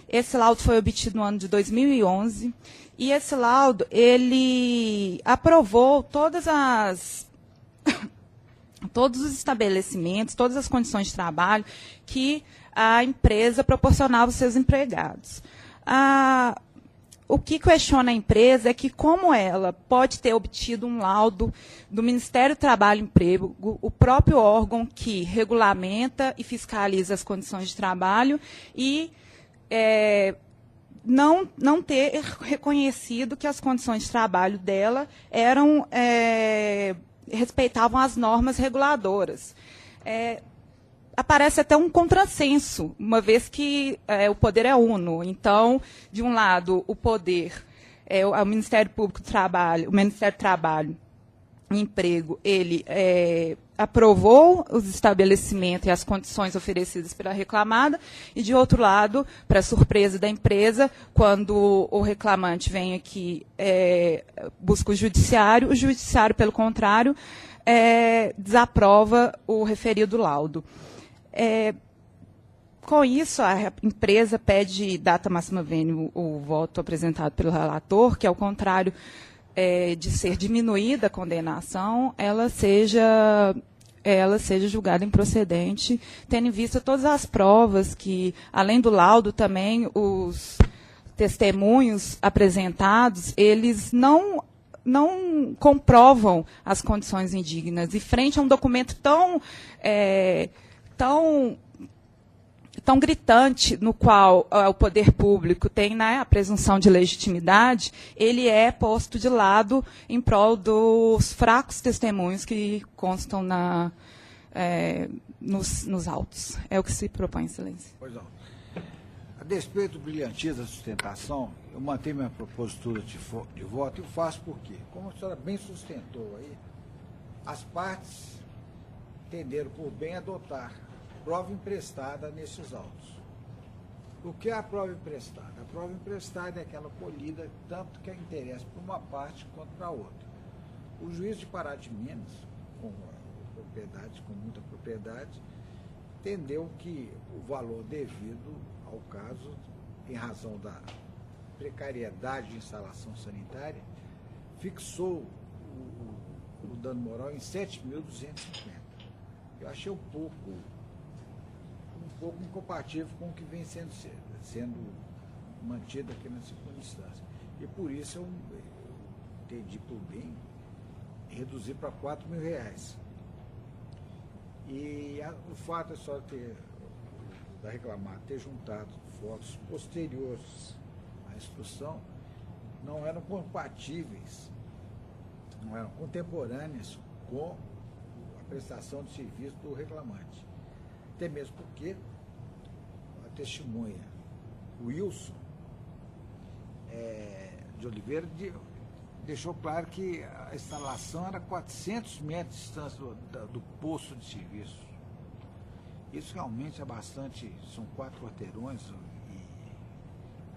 Esse laudo foi obtido no ano de 2011, e esse laudo ele aprovou todos os estabelecimentos, todas as condições de trabalho que a empresa proporcionava aos seus empregados. O que questiona a empresa é que, como ela pode ter obtido um laudo do Ministério do Trabalho e Emprego, o próprio órgão que regulamenta e fiscaliza as condições de trabalho, e não ter reconhecido que as condições de trabalho dela respeitavam as normas reguladoras. Aparece até um contrassenso, uma vez que o poder é uno. Então, de um lado, o poder, o Ministério Público do Trabalho, o Ministério do Trabalho e Emprego, ele aprovou os estabelecimentos e as condições oferecidas pela reclamada, e, de outro lado, para surpresa da empresa, quando o reclamante vem aqui, busca o judiciário, pelo contrário, desaprova o referido laudo. Com isso, a empresa pede data máxima vênia o voto apresentado pelo relator, que, ao contrário de ser diminuída a condenação, ela seja julgada improcedente, tendo em vista todas as provas que, além do laudo, também os testemunhos apresentados, eles não não comprovam as condições indignas. E frente a um documento tão gritante, no qual o poder público tem, né, a presunção de legitimidade, ele é posto de lado em prol dos fracos testemunhos que constam nos autos. É o que se propõe, Excelência. Pois não. A despeito do brilhantismo da sustentação, eu mantenho minha propositura de voto e o faço por quê? Como a senhora bem sustentou aí, as partes entenderam por bem adotar prova emprestada nesses autos. O que é a prova emprestada? A prova emprestada é aquela colhida tanto que interessa para uma parte quanto para a outra. O juiz de Pará de Minas, com muita propriedade, entendeu que o valor devido ao caso, em razão da precariedade de instalação sanitária, fixou o dano moral em 7.250. Eu achei um pouco incompatível com o que vem sendo mantido aqui na segunda instância. E por isso eu entendi por bem reduzir para R$4.000. E o fato é só da reclamar ter juntado fotos posteriores à instrução não eram compatíveis, não eram contemporâneas com a prestação de serviço do reclamante. Até mesmo porque a testemunha Wilson de Oliveira deixou claro que a instalação era 400 metros de distância do posto de serviço. Isso realmente é bastante, são 4 quarteirões,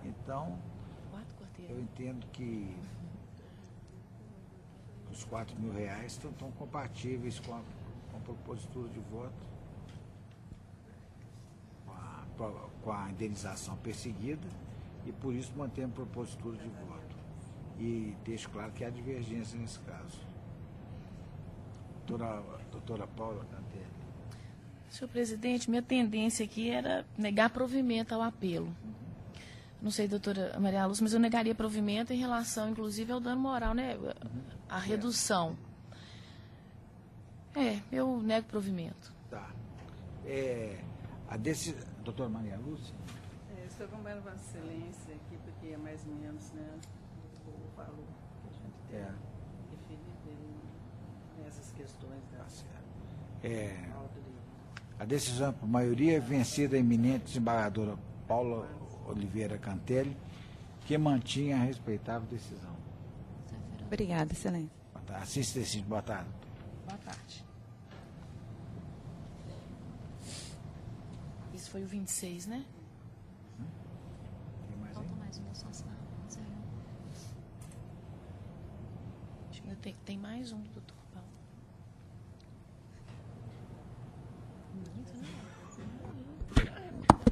então eu entendo que os R$4.000 estão compatíveis com a propositura de voto, com a indenização perseguida, e por isso mantemos a propositura de voto. E deixo claro que há divergência nesse caso. Doutora Paula Cantelli. Senhor presidente, minha tendência aqui era negar provimento ao apelo. Não sei, doutora Maria Lúcia, mas eu negaria provimento em relação, inclusive, ao dano moral, né? A redução. Eu nego provimento. Tá. Doutora Maria Lúcia? Estou acompanhando Vossa Excelência aqui, porque é mais ou menos, né, o valor que a gente tem referido nessas questões da A decisão por maioria é vencida a eminente desembargadora Paula Oliveira Cantelli, que mantinha a respeitável decisão. Obrigada, Excelência. Assim se decide. Boa tarde. Boa tarde. Isso foi o 26, né? Tem mais aí? Falta mais uma, só assinar. Acho que tem mais um, doutor Paulo.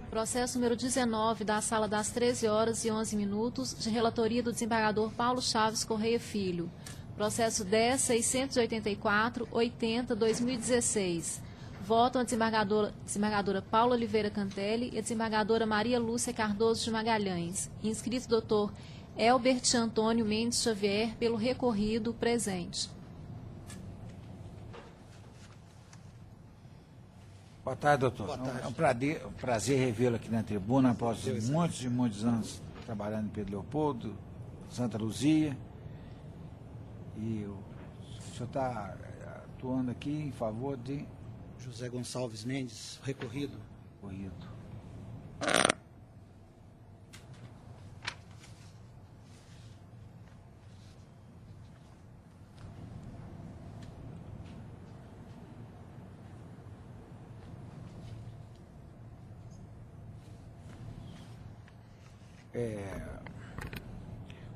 Processo número 19, da sala das 13h11, de relatoria do desembargador Paulo Chaves Correia Filho. Processo 10.684.80/2016. Votam a desembargadora Paula Oliveira Cantelli e a desembargadora Maria Lúcia Cardoso de Magalhães. Inscrito doutor Elbert Antônio Mendes Xavier, pelo recorrido presente. Boa tarde, doutor. Boa tarde. É um prazer revê-lo aqui na tribuna após muitos e muitos anos trabalhando em Pedro Leopoldo, Santa Luzia. E o senhor está atuando aqui em favor de... José Gonçalves Mendes, recorrido. Corrido.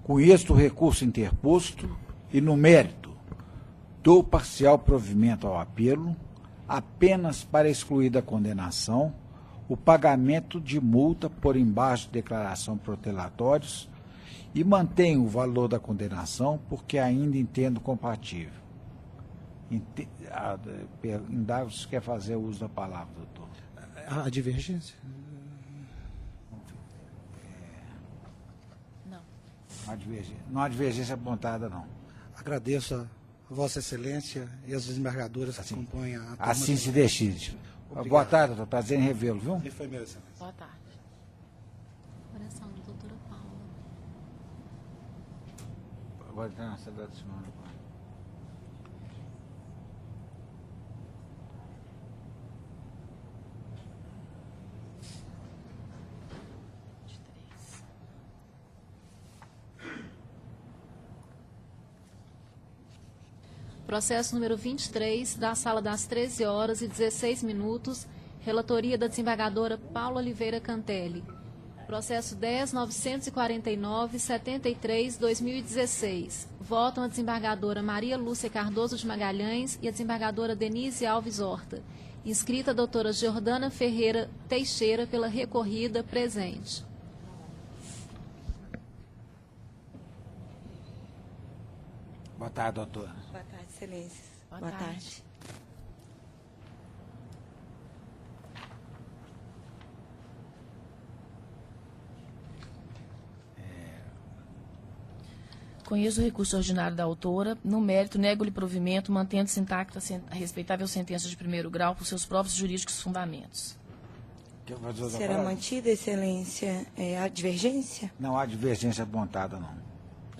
Conheço o recurso interposto e, no mérito, dou parcial provimento ao apelo, apenas para excluir da condenação o pagamento de multa por embargos de declaração protelatórios e mantenho o valor da condenação porque ainda entendo compatível. Indago se quer fazer uso da palavra, doutor. A divergência? Não. Não há divergência apontada, não. Agradeço a Vossa Excelência e as desembargadoras que compõem a turma. Assim se decide. Obrigado. Boa tarde, doutor. Prazer em revê-lo, viu? E foi meu, Excelência. Boa tarde. Oração da doutora Paula. Agora está na sala da senhora. Processo número 23, da sala das 13 horas e 16 minutos, relatoria da desembargadora Paula Oliveira Cantelli. Processo 10.949-73-2016. Votam a desembargadora Maria Lúcia Cardoso de Magalhães e a desembargadora Denise Alves Horta. Inscrita a doutora Jordana Ferreira Teixeira pela recorrida presente. Boa tarde, doutora. Boa tarde, Excelência. Boa tarde. Conheço o recurso ordinário da autora. No mérito, nego-lhe provimento, mantendo-se intacta a respeitável sentença de primeiro grau por seus próprios jurídicos fundamentos. Será mantida, Excelência, a divergência? Não há divergência apontada, não.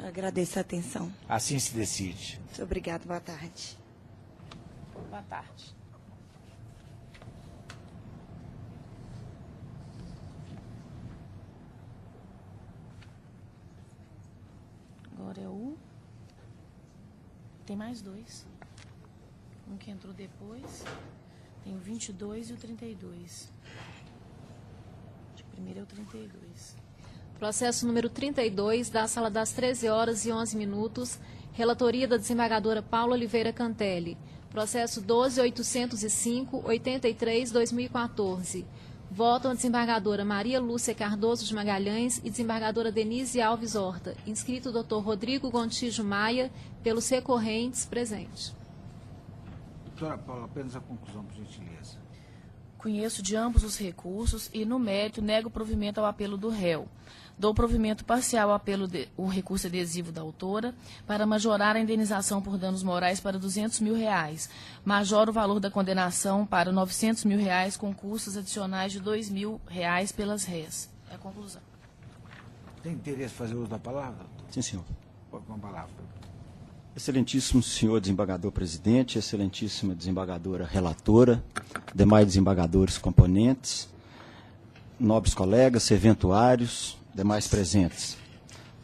Agradeço a atenção. Assim se decide. Muito obrigada. Boa tarde. Boa tarde. Agora é o... Tem mais dois. Um que entrou depois. Tem o 22 e o 32. Acho que o primeiro é o 32. Processo número 32, da sala das 13 horas e 11 minutos, relatoria da desembargadora Paula Oliveira Cantelli. Processo 12.805-83-2014. Votam a desembargadora Maria Lúcia Cardoso de Magalhães e desembargadora Denise Alves Horta. Inscrito o doutor Rodrigo Gontijo Maia, pelos recorrentes, presente. Doutora Paula, apenas a conclusão, por gentileza. Conheço de ambos os recursos e, no mérito, nego provimento ao apelo do réu. Dou provimento parcial ao o recurso adesivo da autora para majorar a indenização por danos morais para R$200 mil. Majoro o valor da condenação para R$900 mil com custos adicionais de R$2 mil pelas réis. É a conclusão. Tem interesse em fazer uso da palavra, doutor? Sim, senhor. Com a palavra. Excelentíssimo senhor desembargador presidente, excelentíssima desembargadora relatora, demais desembargadores componentes, nobres colegas, serventuários, demais presentes.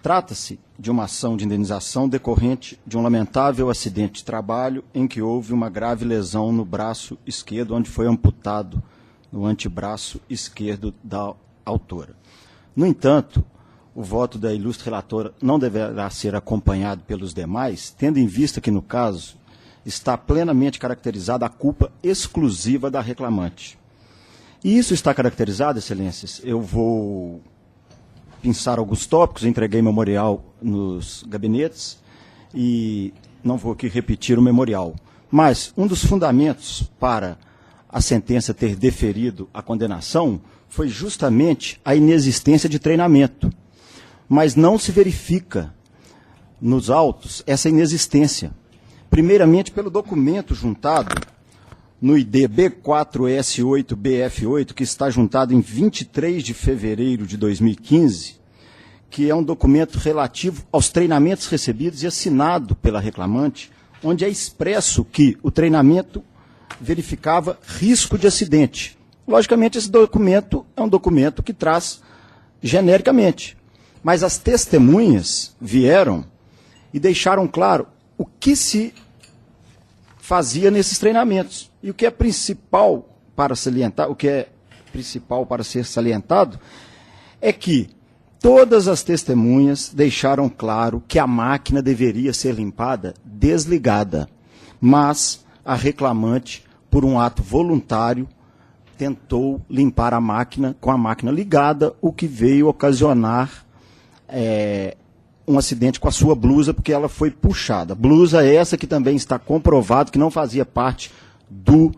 Trata-se de uma ação de indenização decorrente de um lamentável acidente de trabalho em que houve uma grave lesão no braço esquerdo, onde foi amputado no antebraço esquerdo da autora. No entanto, o voto da ilustre relatora não deverá ser acompanhado pelos demais, tendo em vista que, no caso, está plenamente caracterizada a culpa exclusiva da reclamante. E isso está caracterizado, excelências, eu vou pensar alguns tópicos, entreguei memorial nos gabinetes e não vou aqui repetir o memorial. Mas um dos fundamentos para a sentença ter deferido a condenação foi justamente a inexistência de treinamento. Mas não se verifica nos autos essa inexistência. Primeiramente pelo documento juntado no ID B4S8-BF8, que está juntado em 23 de fevereiro de 2015, que é um documento relativo aos treinamentos recebidos e assinado pela reclamante, onde é expresso que o treinamento verificava risco de acidente. Logicamente, esse documento é um documento que traz genericamente. Mas as testemunhas vieram e deixaram claro o que se fazia nesses treinamentos. E o que é principal para salientar, o que é principal para ser salientado, é que todas as testemunhas deixaram claro que a máquina deveria ser limpada desligada, mas a reclamante, por um ato voluntário, tentou limpar a máquina com a máquina ligada, o que veio ocasionar um acidente com a sua blusa, porque ela foi puxada. Blusa essa que também está comprovado que não fazia parte do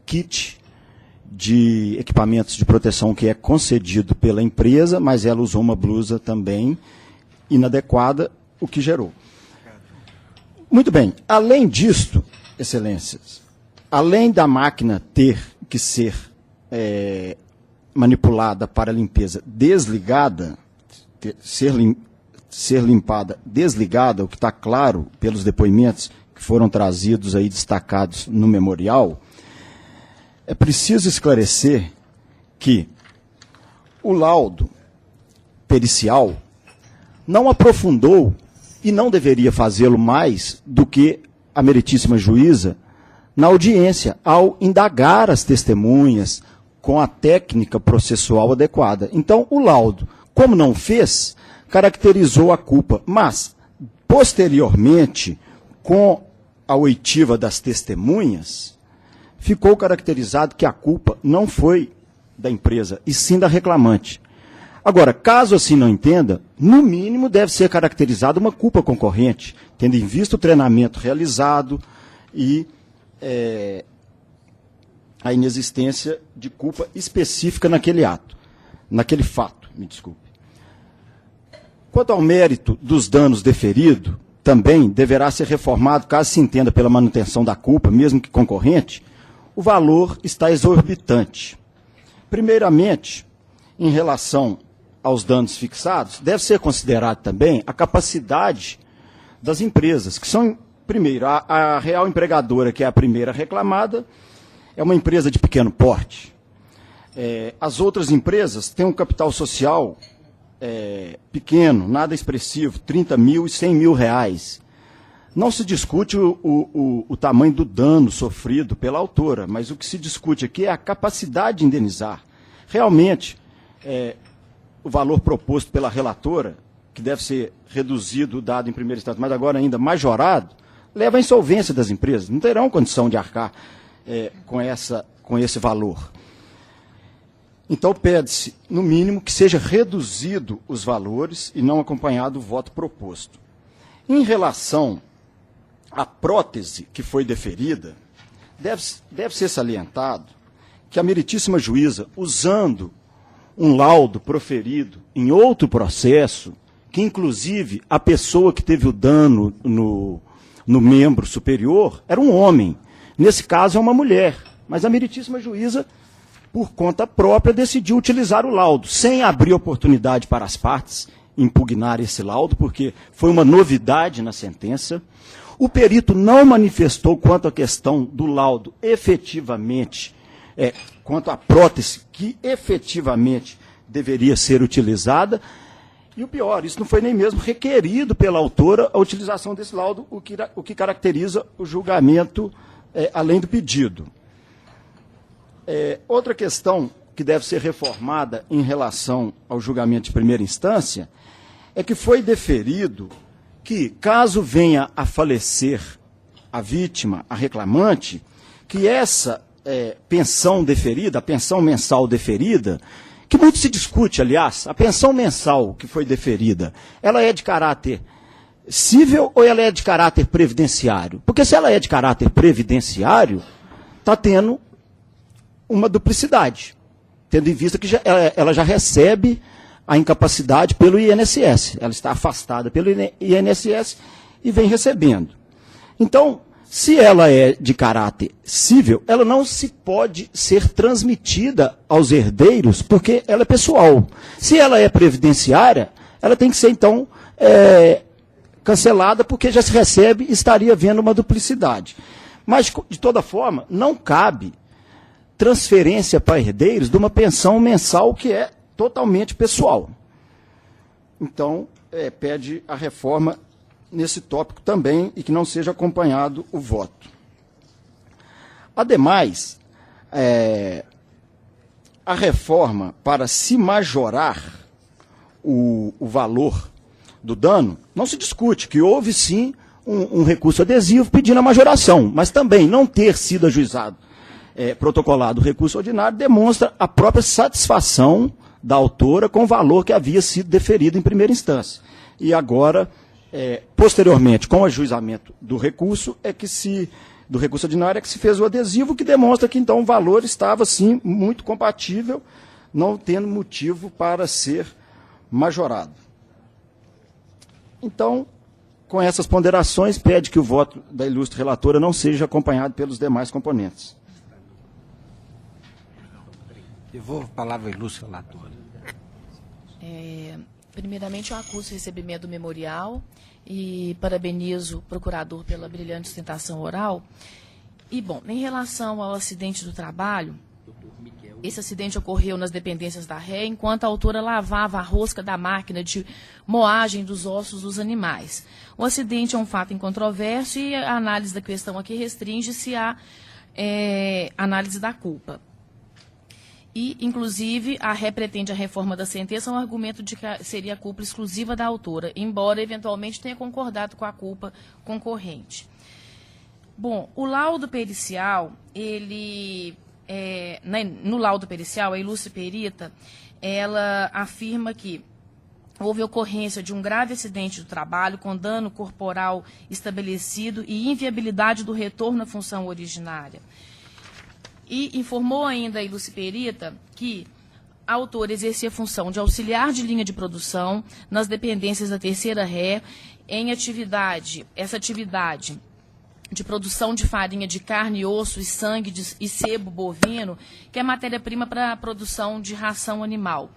kit de equipamentos de proteção que é concedido pela empresa, mas ela usou uma blusa também inadequada, o que gerou. Muito bem. Além disto, excelências, além da máquina ter que ser manipulada para limpeza desligada, ser limpada desligada, o que está claro pelos depoimentos que foram trazidos aí, destacados no memorial, é preciso esclarecer que o laudo pericial não aprofundou e não deveria fazê-lo mais do que a meritíssima juíza na audiência, ao indagar as testemunhas com a técnica processual adequada. Então, o laudo, como não fez, caracterizou a culpa, mas, posteriormente, com a oitiva das testemunhas, ficou caracterizado que a culpa não foi da empresa, e sim da reclamante. Agora, caso assim não entenda, no mínimo deve ser caracterizada uma culpa concorrente, tendo em vista o treinamento realizado e a inexistência de culpa específica naquele fato, me desculpe. Quanto ao mérito dos danos deferidos, também deverá ser reformado, caso se entenda pela manutenção da culpa, mesmo que concorrente, o valor está exorbitante. Primeiramente, em relação aos danos fixados, deve ser considerado também a capacidade das empresas, que são, primeiro, a real empregadora, que é a primeira reclamada, é uma empresa de pequeno porte. As outras empresas têm um capital social pequeno, nada expressivo, 30 mil e 100 mil reais. Não se discute o tamanho do dano sofrido pela autora, mas o que se discute aqui é a capacidade de indenizar. Realmente, o valor proposto pela relatora, que deve ser reduzido, dado em primeiro instante, mas agora ainda majorado, leva à insolvência das empresas. Não terão condição de arcar com esse valor. Então, pede-se, no mínimo, que seja reduzido os valores e não acompanhado o voto proposto. Em relação à prótese que foi deferida, deve ser salientado que a meritíssima juíza, usando um laudo proferido em outro processo, que inclusive a pessoa que teve o dano no membro superior era um homem. Nesse caso é uma mulher, mas a meritíssima juíza, por conta própria, decidiu utilizar o laudo, sem abrir oportunidade para as partes impugnar esse laudo, porque foi uma novidade na sentença. O perito não manifestou quanto à questão do laudo efetivamente, quanto à prótese que efetivamente deveria ser utilizada. E o pior, isso não foi nem mesmo requerido pela autora a utilização desse laudo, o que caracteriza o julgamento além do pedido. Outra questão que deve ser reformada em relação ao julgamento de primeira instância é que foi deferido que, caso venha a falecer a vítima, a reclamante, que essa pensão deferida, a pensão mensal deferida, que muito se discute, aliás, a pensão mensal que foi deferida, ela é de caráter cível ou ela é de caráter previdenciário? Porque se ela é de caráter previdenciário, está tendo uma duplicidade, tendo em vista que ela já recebe a incapacidade pelo INSS. Ela está afastada pelo INSS e vem recebendo. Então, se ela é de caráter cível, ela não se pode ser transmitida aos herdeiros, porque ela é pessoal. Se ela é previdenciária, ela tem que ser, então, cancelada, porque já se recebe e estaria havendo uma duplicidade. Mas, de toda forma, não cabe transferência para herdeiros de uma pensão mensal que é totalmente pessoal. Então, pede a reforma nesse tópico também e que não seja acompanhado o voto. Ademais, a reforma para se majorar o valor do dano, não se discute que houve sim um recurso adesivo pedindo a majoração, mas também não ter sido ajuizado, protocolado o recurso ordinário, demonstra a própria satisfação da autora com o valor que havia sido deferido em primeira instância. E agora, posteriormente, com o ajuizamento do recurso ordinário, é que se fez o adesivo, que demonstra que, então, o valor estava, sim, muito compatível, não tendo motivo para ser majorado. Então, Com essas ponderações, pede que o voto da ilustre relatora não seja acompanhado pelos demais componentes. Devolvo a palavra à ilustre relatora. Primeiramente, eu acuso o recebimento do memorial e parabenizo o procurador pela brilhante sustentação oral. E, bom, em relação ao acidente do trabalho, esse acidente ocorreu nas dependências da Ré, enquanto a autora lavava a rosca da máquina de moagem dos ossos dos animais. O acidente é um fato incontroverso e a análise da questão aqui restringe-se à análise da culpa. E, inclusive, a Ré pretende a reforma da sentença, um argumento de que seria a culpa exclusiva da autora, embora, eventualmente, tenha concordado com a culpa concorrente. Bom, o laudo pericial, no laudo pericial, a ilustre perita, ela afirma que houve ocorrência de um grave acidente do trabalho com dano corporal estabelecido e inviabilidade do retorno à função originária. E informou ainda a ilustre perita que a autora exercia a função de auxiliar de linha de produção nas dependências da terceira Ré em essa atividade de produção de farinha de carne, osso e sangue e sebo bovino, que é matéria-prima para a produção de ração animal.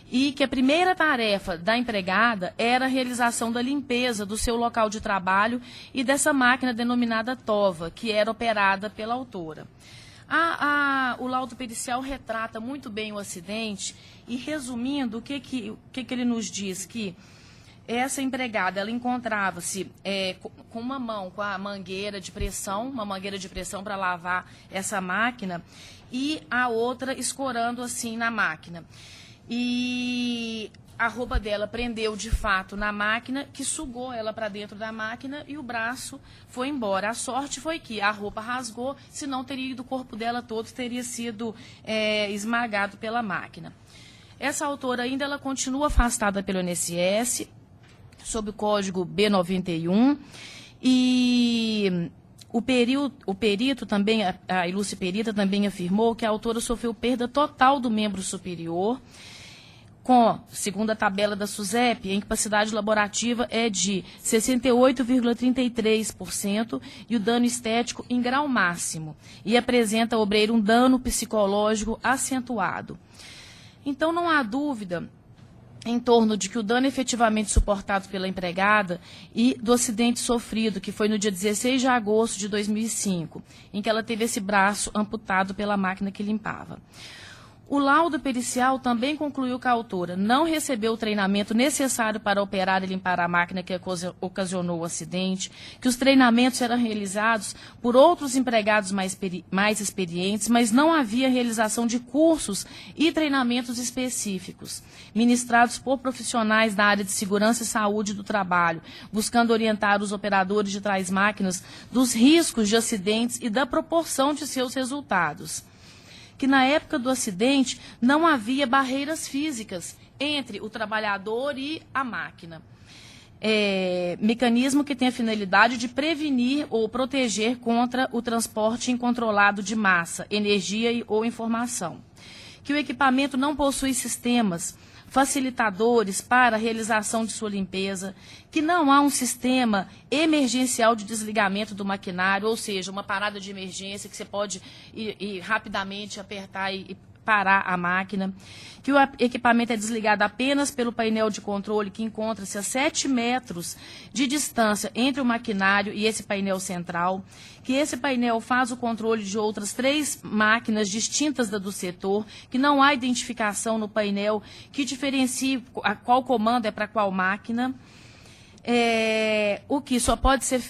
E que a primeira tarefa da empregada era a realização da limpeza do seu local de trabalho e dessa máquina denominada tova, que era operada pela autora. O laudo pericial retrata muito bem o acidente e, resumindo, o que ele nos diz? Que essa empregada, ela encontrava-se com uma mão com a mangueira de pressão, uma mangueira de pressão para lavar essa máquina, e a outra escorando assim na máquina. E a roupa dela prendeu de fato na máquina, que sugou ela para dentro da máquina e o braço foi embora. A sorte foi que a roupa rasgou, senão teria ido o corpo dela todo, teria sido esmagado pela máquina. Essa autora ainda ela continua afastada pelo INSS, sob o código B91, e o perito também, a ilustre perita também afirmou que a autora sofreu perda total do membro superior, segundo a tabela da SUSEP, a incapacidade laborativa é de 68,33% e o dano estético em grau máximo, e apresenta ao obreiro um dano psicológico acentuado. Então, não há dúvida em torno de que o dano efetivamente suportado pela empregada e do acidente sofrido, que foi no dia 16 de agosto de 2005, em que ela teve esse braço amputado pela máquina que limpava. O laudo pericial também concluiu que a autora não recebeu o treinamento necessário para operar e limpar a máquina que ocasionou o acidente, que os treinamentos eram realizados por outros empregados mais experientes, mas não havia realização de cursos e treinamentos específicos, ministrados por profissionais da área de segurança e saúde do trabalho, buscando orientar os operadores de tais máquinas dos riscos de acidentes e da proporção de seus resultados. Que na época do acidente não havia barreiras físicas entre o trabalhador e a máquina. Mecanismo que tem a finalidade de prevenir ou proteger contra o transporte incontrolado de massa, energia ou informação. Que o equipamento não possui sistemas facilitadores para a realização de sua limpeza, que não há um sistema emergencial de desligamento do maquinário, ou seja, uma parada de emergência que você pode ir rapidamente apertar e parar a máquina, que o equipamento é desligado apenas pelo painel de controle que encontra-se a 7 metros de distância entre o maquinário e esse painel central, que esse painel faz o controle de outras 3 máquinas distintas da do setor, que não há identificação no painel que diferencie qual comando é para qual máquina, o que só pode ser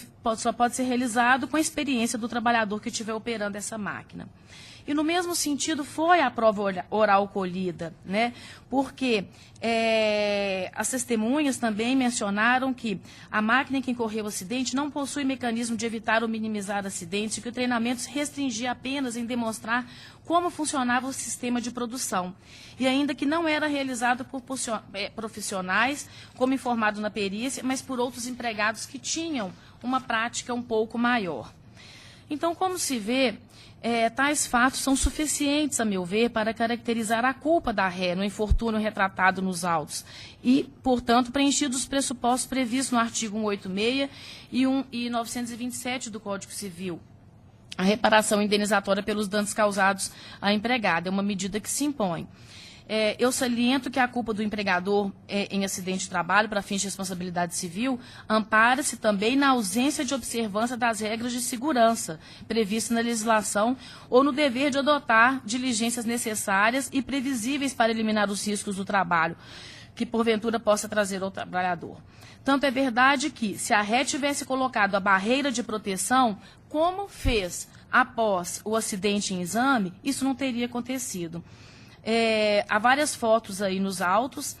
realizado com a experiência do trabalhador que estiver operando essa máquina. E no mesmo sentido foi a prova oral colhida, né? Porque as testemunhas também mencionaram que a máquina em que incorreu o acidente não possui mecanismo de evitar ou minimizar acidentes e que o treinamento se restringia apenas em demonstrar como funcionava o sistema de produção. E ainda que não era realizado por profissionais, como informado na perícia, mas por outros empregados que tinham uma prática um pouco maior. Então, como se vê, tais fatos são suficientes, a meu ver, para caracterizar a culpa da ré no infortúnio retratado nos autos e, portanto, preenchidos os pressupostos previstos no artigo 186 e 927 do Código Civil. A reparação indenizatória pelos danos causados à empregada é uma medida que se impõe. Eu saliento que a culpa do empregador em acidente de trabalho para fins de responsabilidade civil ampara-se também na ausência de observância das regras de segurança previstas na legislação ou no dever de adotar diligências necessárias e previsíveis para eliminar os riscos do trabalho que porventura possa trazer ao trabalhador. Tanto é verdade que, se a ré tivesse colocado a barreira de proteção, como fez após o acidente em exame, isso não teria acontecido. Há várias fotos aí nos autos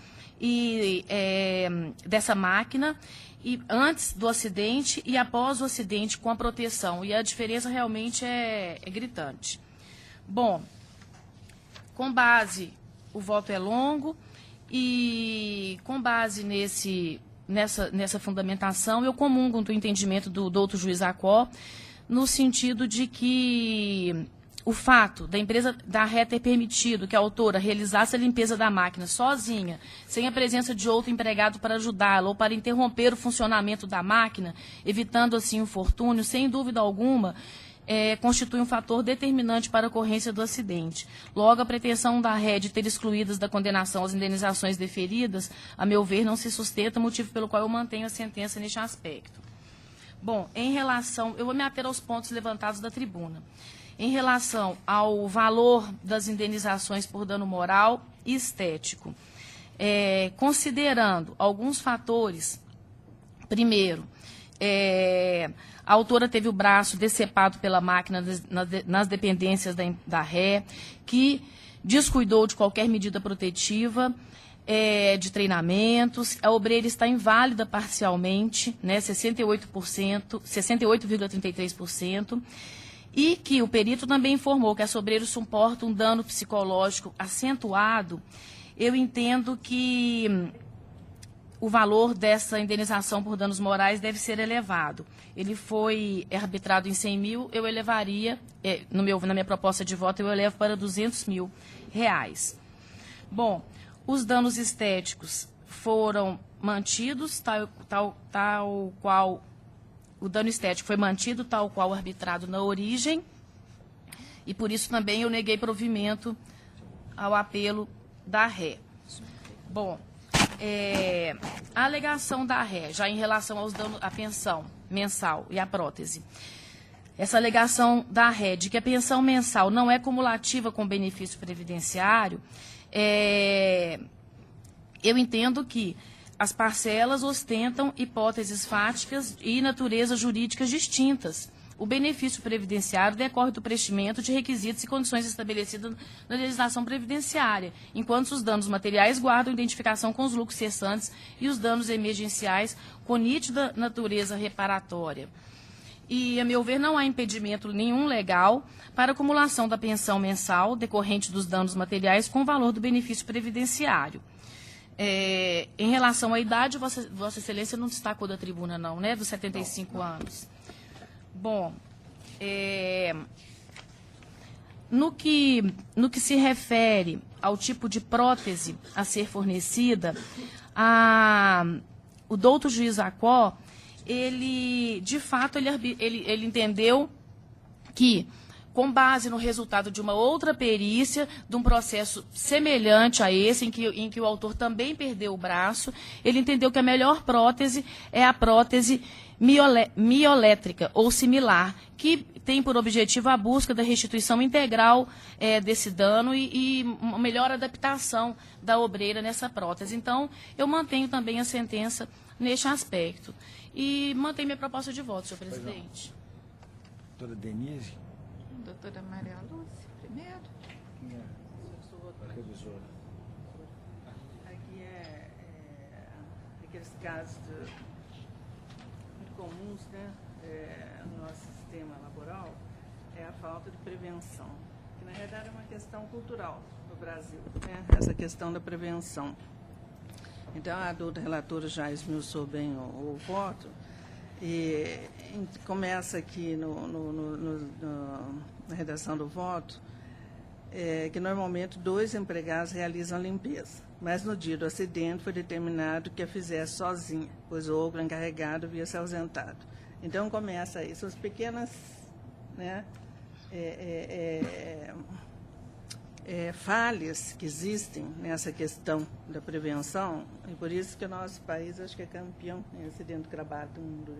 dessa máquina, e antes do acidente e após o acidente com a proteção. E a diferença realmente é gritante. Bom, com base, o voto é longo, e com base nessa fundamentação, eu comungo do entendimento do doutor juiz Acó, no sentido de que o fato da empresa da ré ter permitido que a autora realizasse a limpeza da máquina sozinha, sem a presença de outro empregado para ajudá-la ou para interromper o funcionamento da máquina, evitando assim o infortúnio, sem dúvida alguma, constitui um fator determinante para a ocorrência do acidente. Logo, a pretensão da ré de ter excluídas da condenação as indenizações deferidas, a meu ver, não se sustenta, motivo pelo qual eu mantenho a sentença neste aspecto. Bom, em relação, eu vou me ater aos pontos levantados da tribuna. Em relação ao valor das indenizações por dano moral e estético, considerando alguns fatores, primeiro, a autora teve o braço decepado pela máquina nas dependências da ré, que descuidou de qualquer medida protetiva, de treinamentos, a obreira está inválida parcialmente, né, 68,33%, e que o perito também informou que a obreira suporta um dano psicológico acentuado. Eu entendo que o valor dessa indenização por danos morais deve ser elevado. Ele foi arbitrado em 100 mil, eu elevaria, na minha proposta de voto, eu elevo para 200 mil reais. Bom, os danos estéticos foram mantidos, tal qual o dano estético foi mantido, tal qual arbitrado na origem, e por isso também eu neguei provimento ao apelo da ré. Bom, a alegação da ré, já em relação aos danos, à pensão mensal e à prótese, essa alegação da ré de que a pensão mensal não é cumulativa com o benefício previdenciário, eu entendo que as parcelas ostentam hipóteses fáticas e naturezas jurídicas distintas. O benefício previdenciário decorre do preenchimento de requisitos e condições estabelecidas na legislação previdenciária, enquanto os danos materiais guardam identificação com os lucros cessantes e os danos emergenciais com nítida natureza reparatória. E, a meu ver, não há impedimento nenhum legal para a acumulação da pensão mensal decorrente dos danos materiais com o valor do benefício previdenciário. Em relação à idade, Vossa Excelência não destacou da tribuna, não, né? Dos 75 anos. Bom, no que se refere ao tipo de prótese a ser fornecida, o doutor juiz Acó, ele, de fato, ele entendeu que, com base no resultado de uma outra perícia, de um processo semelhante a esse, em que o autor também perdeu o braço, ele entendeu que a melhor prótese é a prótese mioelétrica ou similar, que tem por objetivo a busca da restituição integral desse dano e uma melhor adaptação da obreira nessa prótese. Então, eu mantenho também a sentença neste aspecto. E mantenho minha proposta de voto, senhor presidente. Doutora Denise. Doutora Maria Lúcia, primeiro. Quem é? A revisora. Aqui aqueles casos muito comuns, né, no nosso sistema laboral, é a falta de prevenção, que na realidade é uma questão cultural no Brasil, né, essa questão da prevenção. Então, a doutora relatora já esmiuçou bem o voto, E começa aqui na redação do voto, que normalmente 2 empregados realizam a limpeza, mas no dia do acidente foi determinado que a fizesse sozinha, pois o outro encarregado havia se ausentado. Então começa aí, são as pequenas, né, falhas que existem nessa questão da prevenção, e por isso que o nosso país acho que é campeão em acidente de trabalho do mundo.